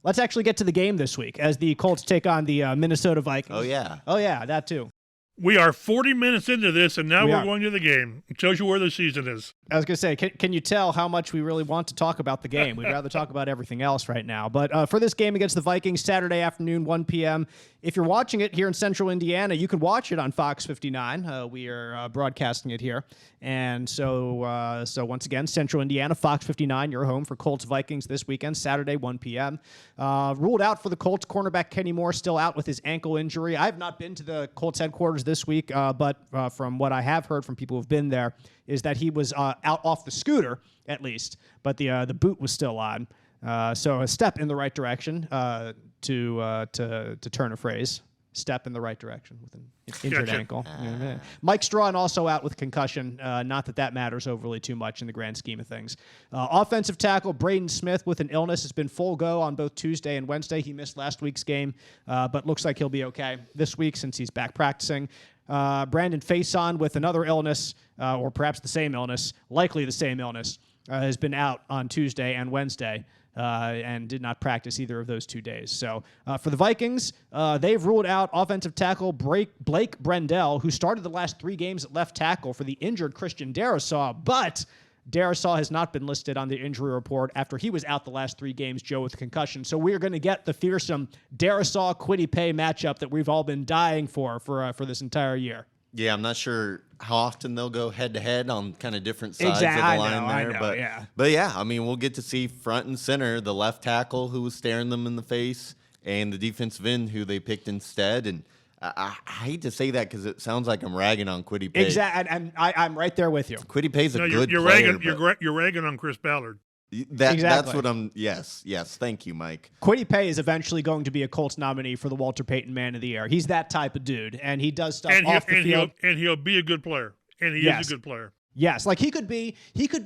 let's actually get to the game this week as the Colts take on the Minnesota Vikings. Oh, yeah. Oh, yeah, that too. We are 40 minutes into this, and now We we're are. going to the game. It shows you where the season is. I was going to say, can you tell how much we really want to talk about the game? We'd rather talk about everything else right now. But for this game against the Vikings, Saturday afternoon, 1 p.m., if you're watching it here in central Indiana, you can watch it on Fox 59. We are broadcasting it here. And so once again, central Indiana, Fox 59, your home for Colts Vikings this weekend, Saturday, 1 p.m. Ruled out for the Colts, cornerback Kenny Moore still out with his ankle injury. I have not been to the Colts headquarters this week, but from what I have heard from people who've been there, is that he was out off the scooter, at least, but the boot was still on. So a step in the right direction, to turn a phrase. Step in the right direction with an injured ankle. Mike Strawn also out with concussion. Not that matters overly too much in the grand scheme of things. Offensive tackle Braden Smith with an illness has been full go on both Tuesday and Wednesday. He missed last week's game, but looks like he'll be okay this week since he's back practicing. Brandon Faison with another illness, or perhaps the same illness, likely the same illness, has been out on Tuesday and Wednesday. And did not practice either of those 2 days. So for the Vikings, they've ruled out offensive tackle Blake Brendel, who started the last 3 games at left tackle for the injured Christian Darrisaw, but Darrisaw has not been listed on the injury report after he was out the last 3 games, Joe, with concussion. So we're going to get the fearsome Darrisaw-Kwity Paye matchup that we've all been dying for this entire year. Yeah, I'm not sure how often they'll go head-to-head on kind of different sides of the line there. But yeah, I mean, we'll get to see front and center the left tackle who was staring them in the face and the defensive end who they picked instead. And I hate to say that because it sounds like I'm ragging on Kwity Paye. Exactly, and I'm right there with you. Kwity Paye's a good you're player. You're ragging on Chris Ballard. That's what I'm. Yes. Thank you, Mike. Kwity Paye is eventually going to be a Colts nominee for the Walter Payton Man of the Year. He's that type of dude, and he does stuff off the field. He'll be a good player, and he is a good player. Yes, like he could be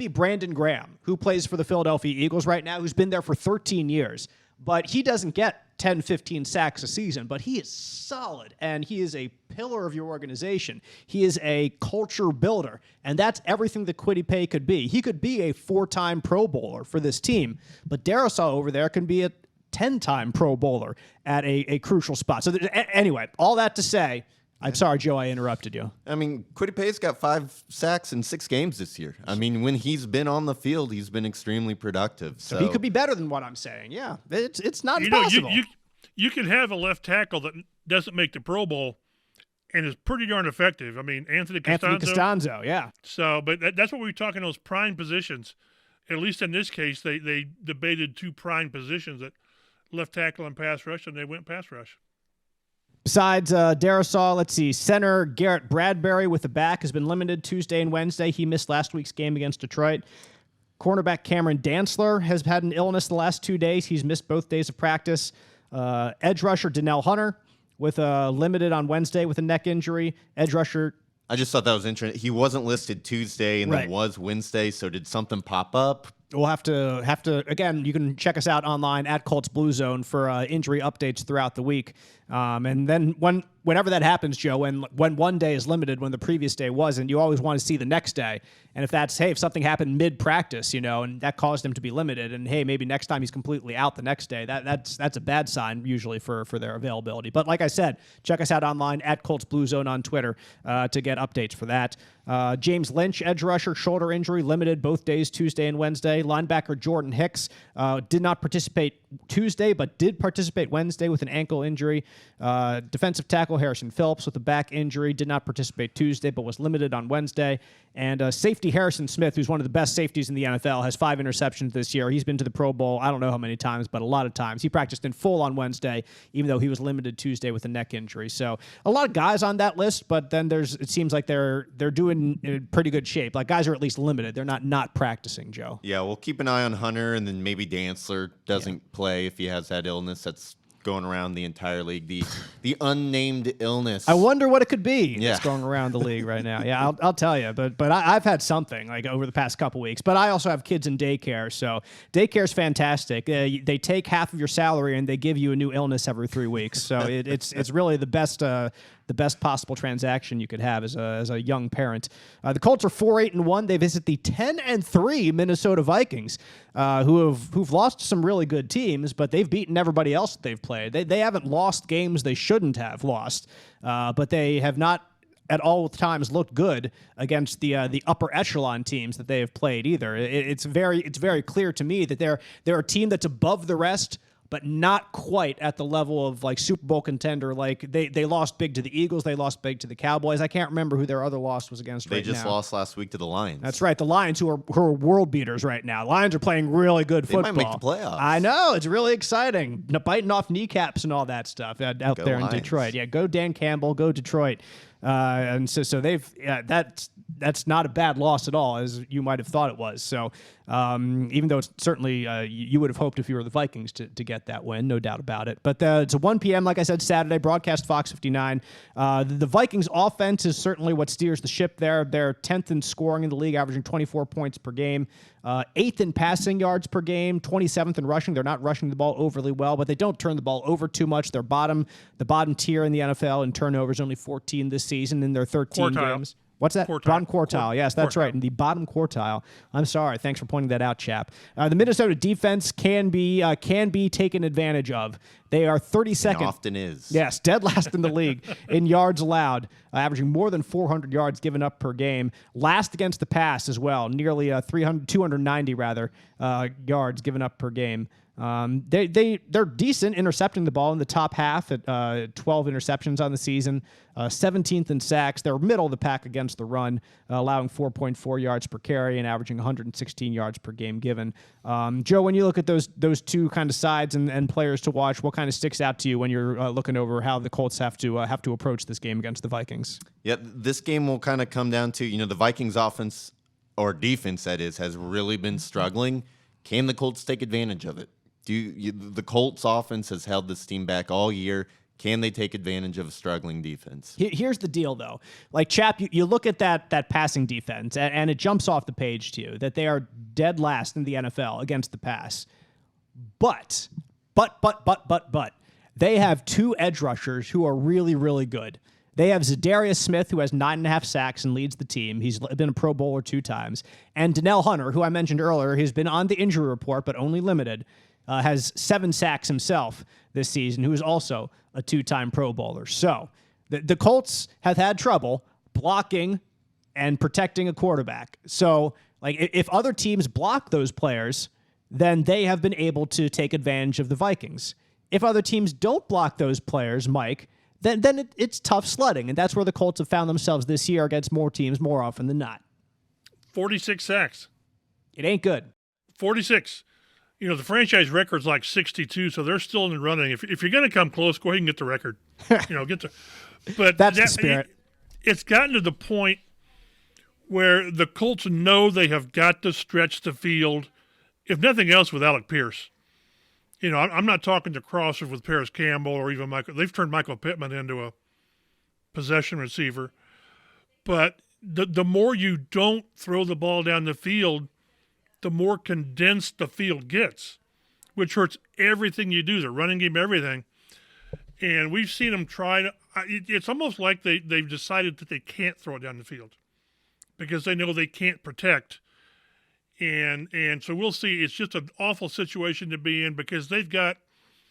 Brandon Graham, who plays for the Philadelphia Eagles right now, who's been there for 13 years. But he doesn't get 10, 15 sacks a season, but he is solid, and he is a pillar of your organization. He is a culture builder, and that's everything that Kwity Paye could be. He could be a 4-time Pro Bowler for this team, but Darrisaw over there can be a 10-time Pro Bowler at a crucial spot. So anyway, all that to say, I'm sorry, Joe, I interrupted you. I mean, Kwity Paye's got 5 sacks in 6 games this year. I mean, when he's been on the field, he's been extremely productive. So he could be better than what I'm saying. Yeah, it's not impossible. You can have a left tackle that doesn't make the Pro Bowl and is pretty darn effective. I mean, Anthony Costanzo, yeah. So, but that's what we were talking, those prime positions. At least in this case, they debated 2 prime positions, at left tackle and pass rush, and they went pass rush. Besides Darrisaw, let's see. Center Garrett Bradbury with the back has been limited Tuesday and Wednesday. He missed last week's game against Detroit. Cornerback Cameron Dantzler has had an illness the last 2 days. He's missed both days of practice. Edge rusher Donnell Hunter with limited on Wednesday with a neck injury. Edge rusher. I just thought that was interesting. He wasn't listed Tuesday and then was Wednesday. So did something pop up? We'll have to again, you can check us out online at Colts Blue Zone for injury updates throughout the week. And then whenever that happens, Joe, when one day is limited when the previous day wasn't, you always want to see the next day. And if something happened mid-practice, and that caused him to be limited, and hey, maybe next time he's completely out the next day, that's a bad sign usually for their availability. But like I said, check us out online at Colts Blue Zone on Twitter to get updates for that. James Lynch, edge rusher, shoulder injury, limited both days, Tuesday and Wednesday. Linebacker Jordan Hicks did not participate Tuesday, but did participate Wednesday with an ankle injury. Defensive tackle Harrison Phillips with a back injury did not participate Tuesday, but was limited on Wednesday. And safety Harrison Smith, who's one of the best safeties in the NFL, has 5 interceptions this year. He's been to the Pro Bowl, I don't know how many times, but a lot of times. He practiced in full on Wednesday, even though he was limited Tuesday with a neck injury. So a lot of guys on that list, but then it seems like they're doing in pretty good shape. Like guys are at least limited. They're not practicing, Joe. Yeah, we'll keep an eye on Hunter, and then maybe Dantzler doesn't play if he has that illness that's going around the entire league, the unnamed illness. I wonder what it could be that's going around the league right now. Yeah, I'll tell you. But I've had something like over the past couple weeks. But I also have kids in daycare, so daycare's fantastic. They take half of your salary and they give you a new illness every 3 weeks. So it's really the best the best possible transaction you could have as a young parent. The Colts are 4-8-1. They visit the 10-3 Minnesota Vikings, who've lost some really good teams, but they've beaten everybody else that they've played. They haven't lost games they shouldn't have lost, but they have not at all times looked good against the upper echelon teams that they have played either. It's very clear to me that they're a team that's above the rest, but not quite at the level of like Super Bowl contender. Like they lost big to the Eagles, they lost big to the Cowboys. I can't remember who their other loss was against. They just lost last week to the Lions. That's right, the Lions, who are world beaters right now. Lions are playing really good football. They might make the playoffs. I know, it's really exciting. Biting off kneecaps and all that stuff out there in Lions. Detroit. Yeah, go Dan Campbell, go Detroit. And so they've that's not a bad loss at all, as you might have thought it was. So even though it's certainly you would have hoped if you were the Vikings to get that win, no doubt about it. But it's a 1 p.m., like I said, Saturday, broadcast Fox 59. The Vikings offense is certainly what steers the ship there. They're 10th in scoring in the league, averaging 24 points per game. 8th in passing yards per game, 27th in rushing. They're not rushing the ball overly well, but they don't turn the ball over too much. They're the bottom tier in the NFL in turnovers, only 14 this season in their 13 games. What's that? Bottom quartile. Yes, that's right. In the bottom quartile. I'm sorry. Thanks for pointing that out, chap. The Minnesota defense can be taken advantage of. They are 32nd. And often is. Yes, dead last in the league in yards allowed, averaging more than 400 yards given up per game. Last against the pass as well, nearly 290 yards given up per game. They're decent intercepting the ball in the top half at 12 interceptions on the season, 17th in sacks. They're middle of the pack against the run, allowing 4.4 yards per carry and averaging 116 yards per game given. Joe, when you look at those two kind of sides and players to watch, what kind of sticks out to you when you're looking over how the Colts have to approach this game against the Vikings? Yeah, this game will kind of come down to, the Vikings offense, or defense that is, has really been struggling. Can the Colts take advantage of it? The Colts offense has held this team back all year. Can they take advantage of a struggling defense? Here's the deal, though. Like, Chap, you look at that passing defense, and it jumps off the page to you that they are dead last in the NFL against the pass. But, they have two edge rushers who are really, really good. They have Zadarius Smith, who has 9.5 sacks and leads the team. He's been a Pro Bowler 2 times. And Donnell Hunter, who I mentioned earlier, he's been on the injury report, but only limited. Has 7 sacks himself this season, who is also a 2-time Pro Bowler. So the Colts have had trouble blocking and protecting a quarterback. So, like, if other teams block those players, then they have been able to take advantage of the Vikings. If other teams don't block those players, Mike, then it's tough sledding, and that's where the Colts have found themselves this year against more teams more often than not. 46 sacks. It ain't good. 46. The franchise record's like 62, so they're still in the running. If you're going to come close, go ahead and get the record. But that's the spirit. It's gotten to the point where the Colts know they have got to stretch the field, if nothing else, with Alec Pierce. I'm not talking to crossers with Paris Campbell or even Michael. They've turned Michael Pittman into a possession receiver. But the more you don't throw the ball down the field, the more condensed the field gets, which hurts everything you do, the running game, everything. And we've seen them try to it's almost like they've decided that they can't throw it down the field because they know they can't protect. And so we'll see. It's just an awful situation to be in because they've got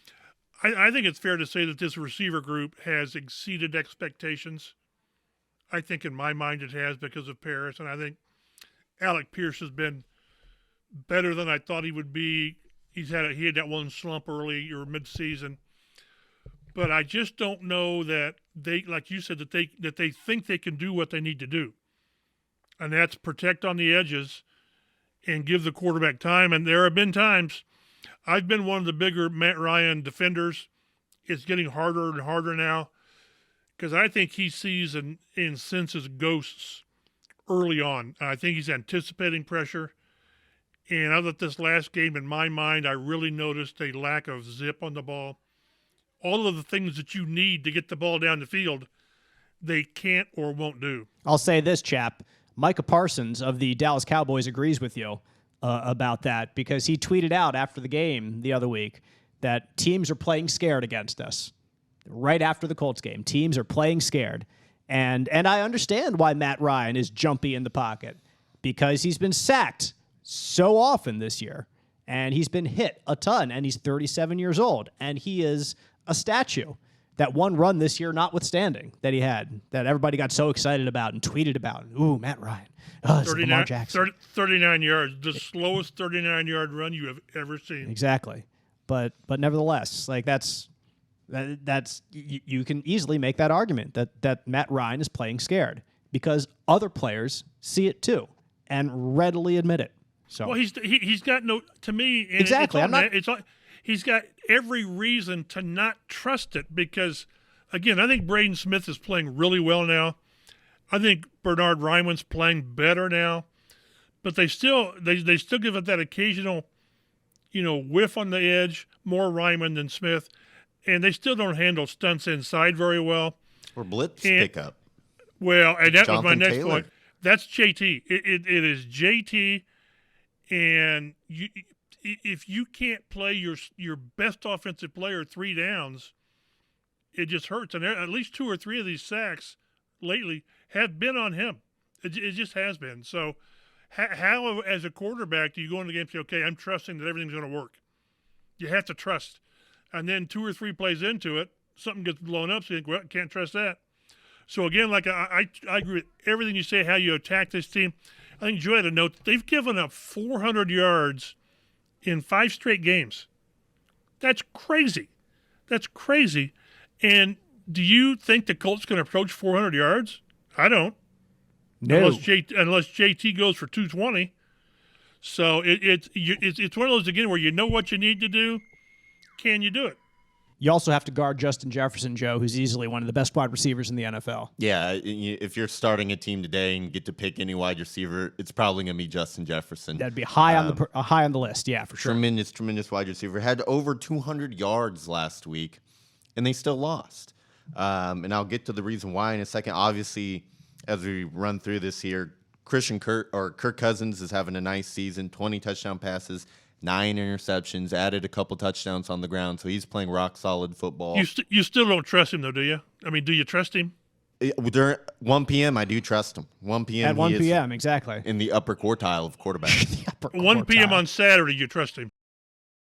– I think it's fair to say that this receiver group has exceeded expectations. I think in my mind it has because of Paris, and I think Alec Pierce has been – better than I thought he would be. He had that one slump early or mid-season, but I just don't know that they, like you said, that they think they can do what they need to do, and that's protect on the edges and give the quarterback time. And there have been times I've been one of the bigger Matt Ryan defenders. It's getting harder and harder now because I think he sees and senses ghosts early on. I think he's anticipating pressure. And other than this last game, in my mind, I really noticed a lack of zip on the ball. All of the things that you need to get the ball down the field, they can't or won't do. I'll say this, chap. Micah Parsons of the Dallas Cowboys agrees with you about that because he tweeted out after the game the other week that teams are playing scared against us. right after the Colts game. Teams are playing scared. And I understand why Matt Ryan is jumpy in the pocket, because he's been sacked so often this year, and he's been hit a ton, and he's 37 years old, and he is a statue. That one run this year notwithstanding that he had, that everybody got so excited about and tweeted about. Ooh, Matt Ryan. Oh, 39, Jackson. 39 yards, the slowest 39-yard run you have ever seen. Exactly. But nevertheless, like that's you can easily make that argument that Matt Ryan is playing scared, because other players see it too and readily admit it. So well, he's got no, to me, and exactly. He's got every reason to not trust it, because again, I think Braden Smith is playing really well now. I think Bernard Ryman's playing better now, but they still give it that occasional, whiff on the edge, more Ryman than Smith. And they still don't handle stunts inside very well. Or blitz pickup. Well, and that was my Jonathan next Taylor. point. That's JT. It is JT, and if you can't play your best offensive player 3 downs, it just hurts. And at least 2 or 3 of these sacks lately have been on him. It just has been. So how, as a quarterback, do you go into the game and say, okay, I'm trusting that everything's going to work? You have to trust. And then 2 or 3 plays into it, something gets blown up, so you think, well, can't trust that. So, again, like I agree with everything you say, how you attack this team. I think Joe had a note. They've given up 400 yards in 5 straight games. That's crazy. That's crazy. And do you think the Colts can approach 400 yards? I don't. No. Unless JT goes for 220. So it's one of those, again, where you know what you need to do. Can you do it? You also have to guard Justin Jefferson, Joe, who's easily one of the best wide receivers in the NFL. Yeah, if you're starting a team today and get to pick any wide receiver, it's probably going to be Justin Jefferson. That'd be high on the list, yeah, for sure. Tremendous wide receiver. Had over 200 yards last week, and they still lost. And I'll get to the reason why in a second. Obviously, as we run through this here, Kirk Cousins is having a nice season, 20 touchdown passes, 9 interceptions, added a couple touchdowns on the ground, so he's playing rock solid football. You still don't trust him, though, do you? I mean, do you trust him? During 1 p.m., I do trust him. 1 p.m. At 1 p.m., exactly. In the upper quartile of quarterbacks. 1 p.m. on Saturday, you trust him?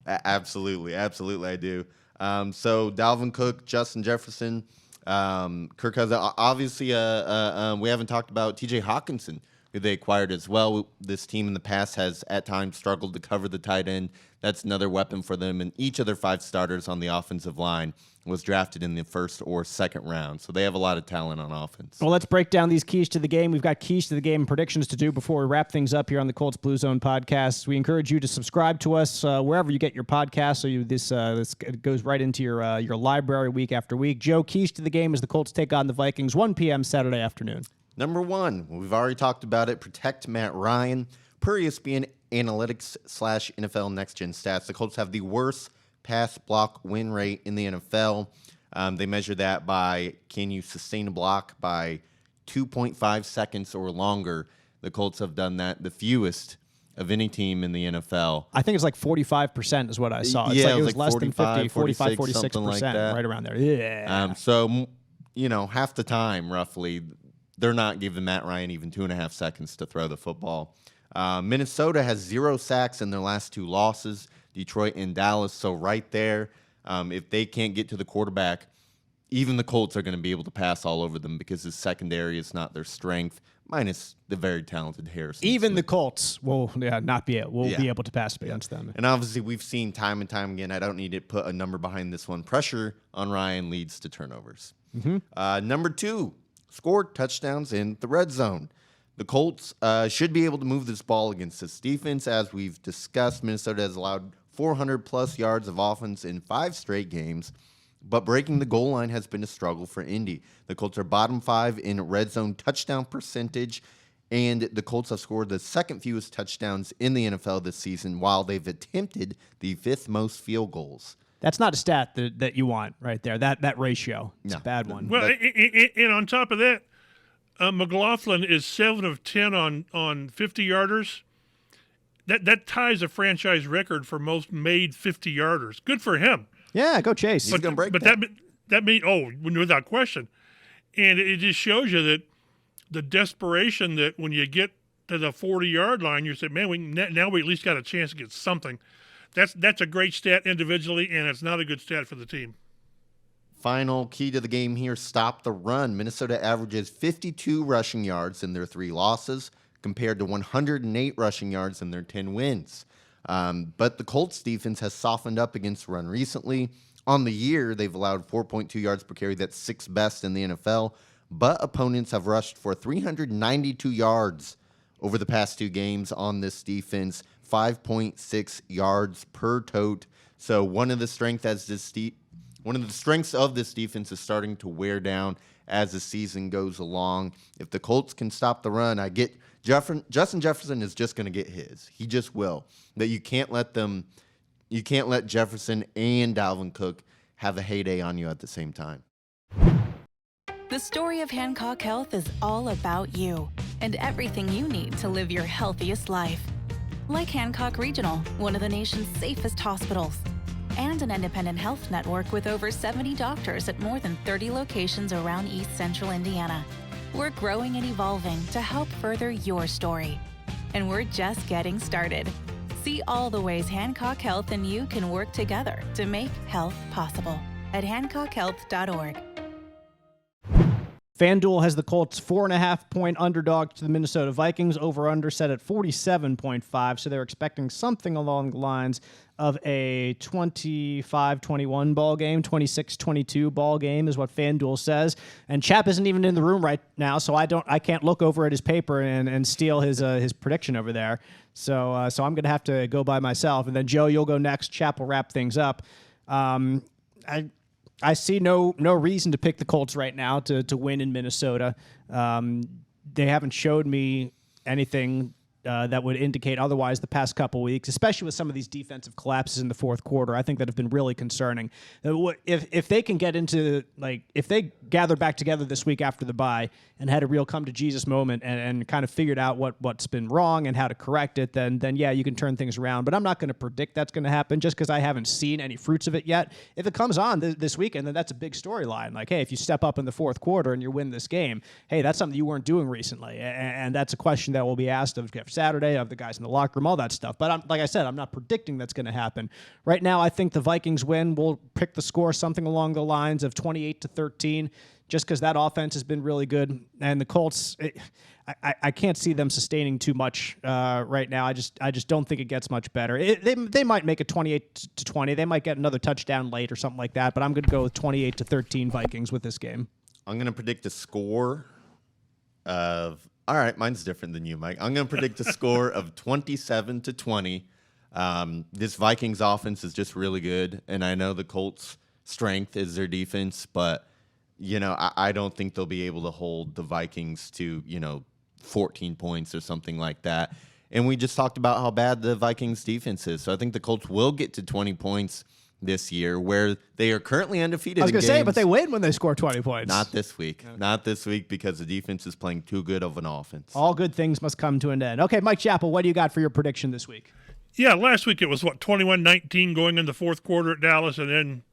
Absolutely, I do. So Dalvin Cook, Justin Jefferson, Kirk Cousins. Obviously, we haven't talked about T.J. Hawkinson, who they acquired as well. This team in the past has at times struggled to cover the tight end. That's another weapon for them. And each of their 5 starters on the offensive line was drafted in the first or second round. So they have a lot of talent on offense. Well, let's break down these keys to the game. We've got keys to the game and predictions to do before we wrap things up here on the Colts Blue Zone podcast. We encourage you to subscribe to us wherever you get your podcasts, so this goes right into your library week after week. Joe, keys to the game as the Colts take on the Vikings, 1 p.m. Saturday afternoon. Number 1, we've already talked about it, protect Matt Ryan. Per ESPN Analytics / NFL Next Gen Stats, the Colts have the worst pass block win rate in the NFL. They measure that by, can you sustain a block by 2.5 seconds or longer. The Colts have done that the fewest of any team in the NFL. I think it's like 45% is what I saw. It's yeah, it was less 45, than 50, 45, 46%, 46%, like that. right around there. Yeah. So, half the time, roughly, they're not giving Matt Ryan even 2.5 seconds to throw the football. Minnesota has 0 sacks in their last 2 losses, Detroit and Dallas. So right there, if they can't get to the quarterback, even the Colts are going to be able to pass all over them because his secondary is not their strength, minus the very talented Harrison Even Smith. the Colts will not be able to pass against them. And obviously, we've seen time and time again, I don't need to put a number behind this one, pressure on Ryan leads to turnovers. Mm-hmm. Number 2, scored touchdowns in the red zone. The Colts should be able to move this ball against this defense. As we've discussed, Minnesota has allowed 400-plus yards of offense in 5 straight games, but breaking the goal line has been a struggle for Indy. The Colts are bottom 5 in red zone touchdown percentage, and the Colts have scored the second fewest touchdowns in the NFL this season, while they've attempted the 5th most field goals. That's not a stat that you want right there. That ratio. It's a bad one. Well, and on top of that, McLaughlin is 7 of 10 on 50-yarders. That ties a franchise record for most made 50-yarders. Good for him. Yeah, go Chase. He's going to break but that. that means without question, and it just shows you that the desperation that when you get to the 40-yard line, you say, man, now we at least got a chance to get something. That's a great stat individually, and it's not a good stat for the team. Final key to the game here, stop the run. Minnesota averages 52 rushing yards in their 3 losses compared to 108 rushing yards in their 10 wins. But the Colts defense has softened up against the run recently. On the year, they've allowed 4.2 yards per carry. That's 6th best in the NFL. But opponents have rushed for 392 yards over the past 2 games on this defense, 5.6 yards per tote. So one of the strengths of this defense is starting to wear down as the season goes along. If the Colts can stop the run, Justin Jefferson is just going to get his. He just will. That you can't let Jefferson and Dalvin Cook have a heyday on you at the same time. The story of Hancock Health is all about you and everything you need to live your healthiest life. Like Hancock Regional, one of the nation's safest hospitals, and an independent health network with over 70 doctors at more than 30 locations around East Central Indiana. We're growing and evolving to help further your story. And we're just getting started. See all the ways Hancock Health and you can work together to make health possible at hancockhealth.org. FanDuel has the Colts 4.5-point underdog to the Minnesota Vikings, over-under set at 47.5, so they're expecting something along the lines of a 25-21 ball game, 26-22 ball game is what FanDuel says. And Chap isn't even in the room right now, so I can't look over at his paper and steal his prediction over there. So I'm going to have to go by myself. And then Joe, you'll go next. Chap will wrap things up. I see no reason to pick the Colts right now to win in Minnesota. They haven't showed me anything that would indicate otherwise the past couple weeks, especially with some of these defensive collapses in the fourth quarter. I think that have been really concerning. If they can get into, if they gathered back together this week after the bye and had a real come to Jesus moment and kind of figured out what's been wrong and how to correct it, then yeah, you can turn things around. But I'm not going to predict that's going to happen just because I haven't seen any fruits of it yet. If it comes on this weekend, then that's a big storyline. Like, hey, if you step up in the fourth quarter and you win this game, hey, that's something you weren't doing recently. And that's a question that will be asked of Jeff Saturday, of the guys in the locker room, all that stuff. But like I said, I'm not predicting that's going to happen. Right now, I think the Vikings win. We'll pick the score something along the lines of 28-13, just because that offense has been really good. And the Colts, I can't see them sustaining too much right now. I just don't think it gets much better. They might make it 28-20. They might get another touchdown late or something like that. But I'm going to go with 28-13 Vikings with this game. I'm going to predict a score of... All right, mine's different than you, Mike. I'm going to predict a score of 27-20. This Vikings offense is just really good, and I know the Colts' strength is their defense, but I don't think they'll be able to hold the Vikings to 14 points or something like that. And we just talked about how bad the Vikings defense is, so I think the Colts will get to 20 points this year, where they are currently undefeated. I was going to say, but they win when they score 20 points. Not this week. Okay. Not this week, because the defense is playing too good of an offense. All good things must come to an end. Okay, Mike Chappell, what do you got for your prediction this week? Yeah, last week it was, 21-19 going in the fourth quarter at Dallas, and then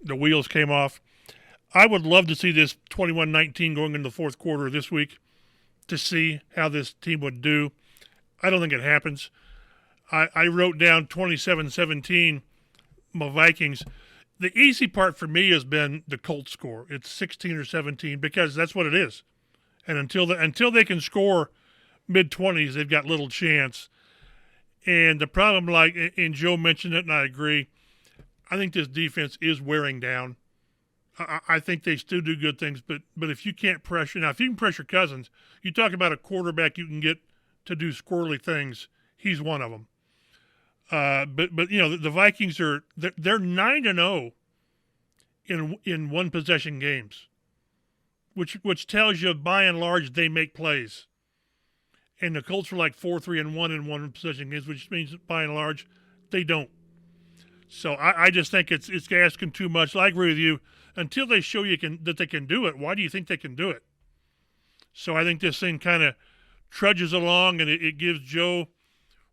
the wheels came off. I would love to see this 21-19 going in the fourth quarter this week to see how this team would do. I don't think it happens. I wrote down 27-17. My Vikings. The easy part for me has been the Colts score. It's 16 or 17 because that's what it is. And until they can score mid-20s, they've got little chance. And the problem, and Joe mentioned it, and I agree, I think this defense is wearing down. I think they still do good things, but if you can't pressure, now if you can pressure Cousins, you talk about a quarterback you can get to do squirrely things. He's one of them. But the Vikings they're 9-0 in one possession games, which tells you by and large they make plays. And the Colts are like 4-3-1 in one possession games, which means by and large they don't. So I just think it's asking too much. I agree with you. Until they show you that they can do it, why do you think they can do it? So I think this thing kind of trudges along, and it gives Joe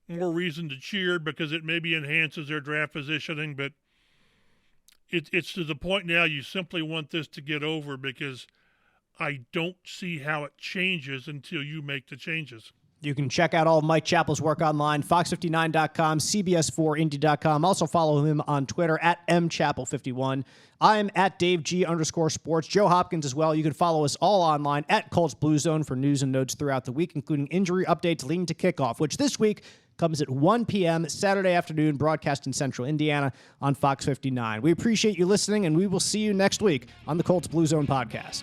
more reason to cheer because it maybe enhances their draft positioning. But it's to the point now you simply want this to get over, because I don't see how it changes until you make the changes. You can check out all of Mike Chappell's work online, fox59.com, cbs4indy.com. Also follow him on Twitter at mchappell51. I'm at DaveG_sports. Joe Hopkins as well. You can follow us all online at Colts Blue Zone for news and notes throughout the week, including injury updates leading to kickoff, which this week comes at 1 p.m. Saturday afternoon, broadcast in Central Indiana on Fox 59. We appreciate you listening, and we will see you next week on the Colts Blue Zone podcast.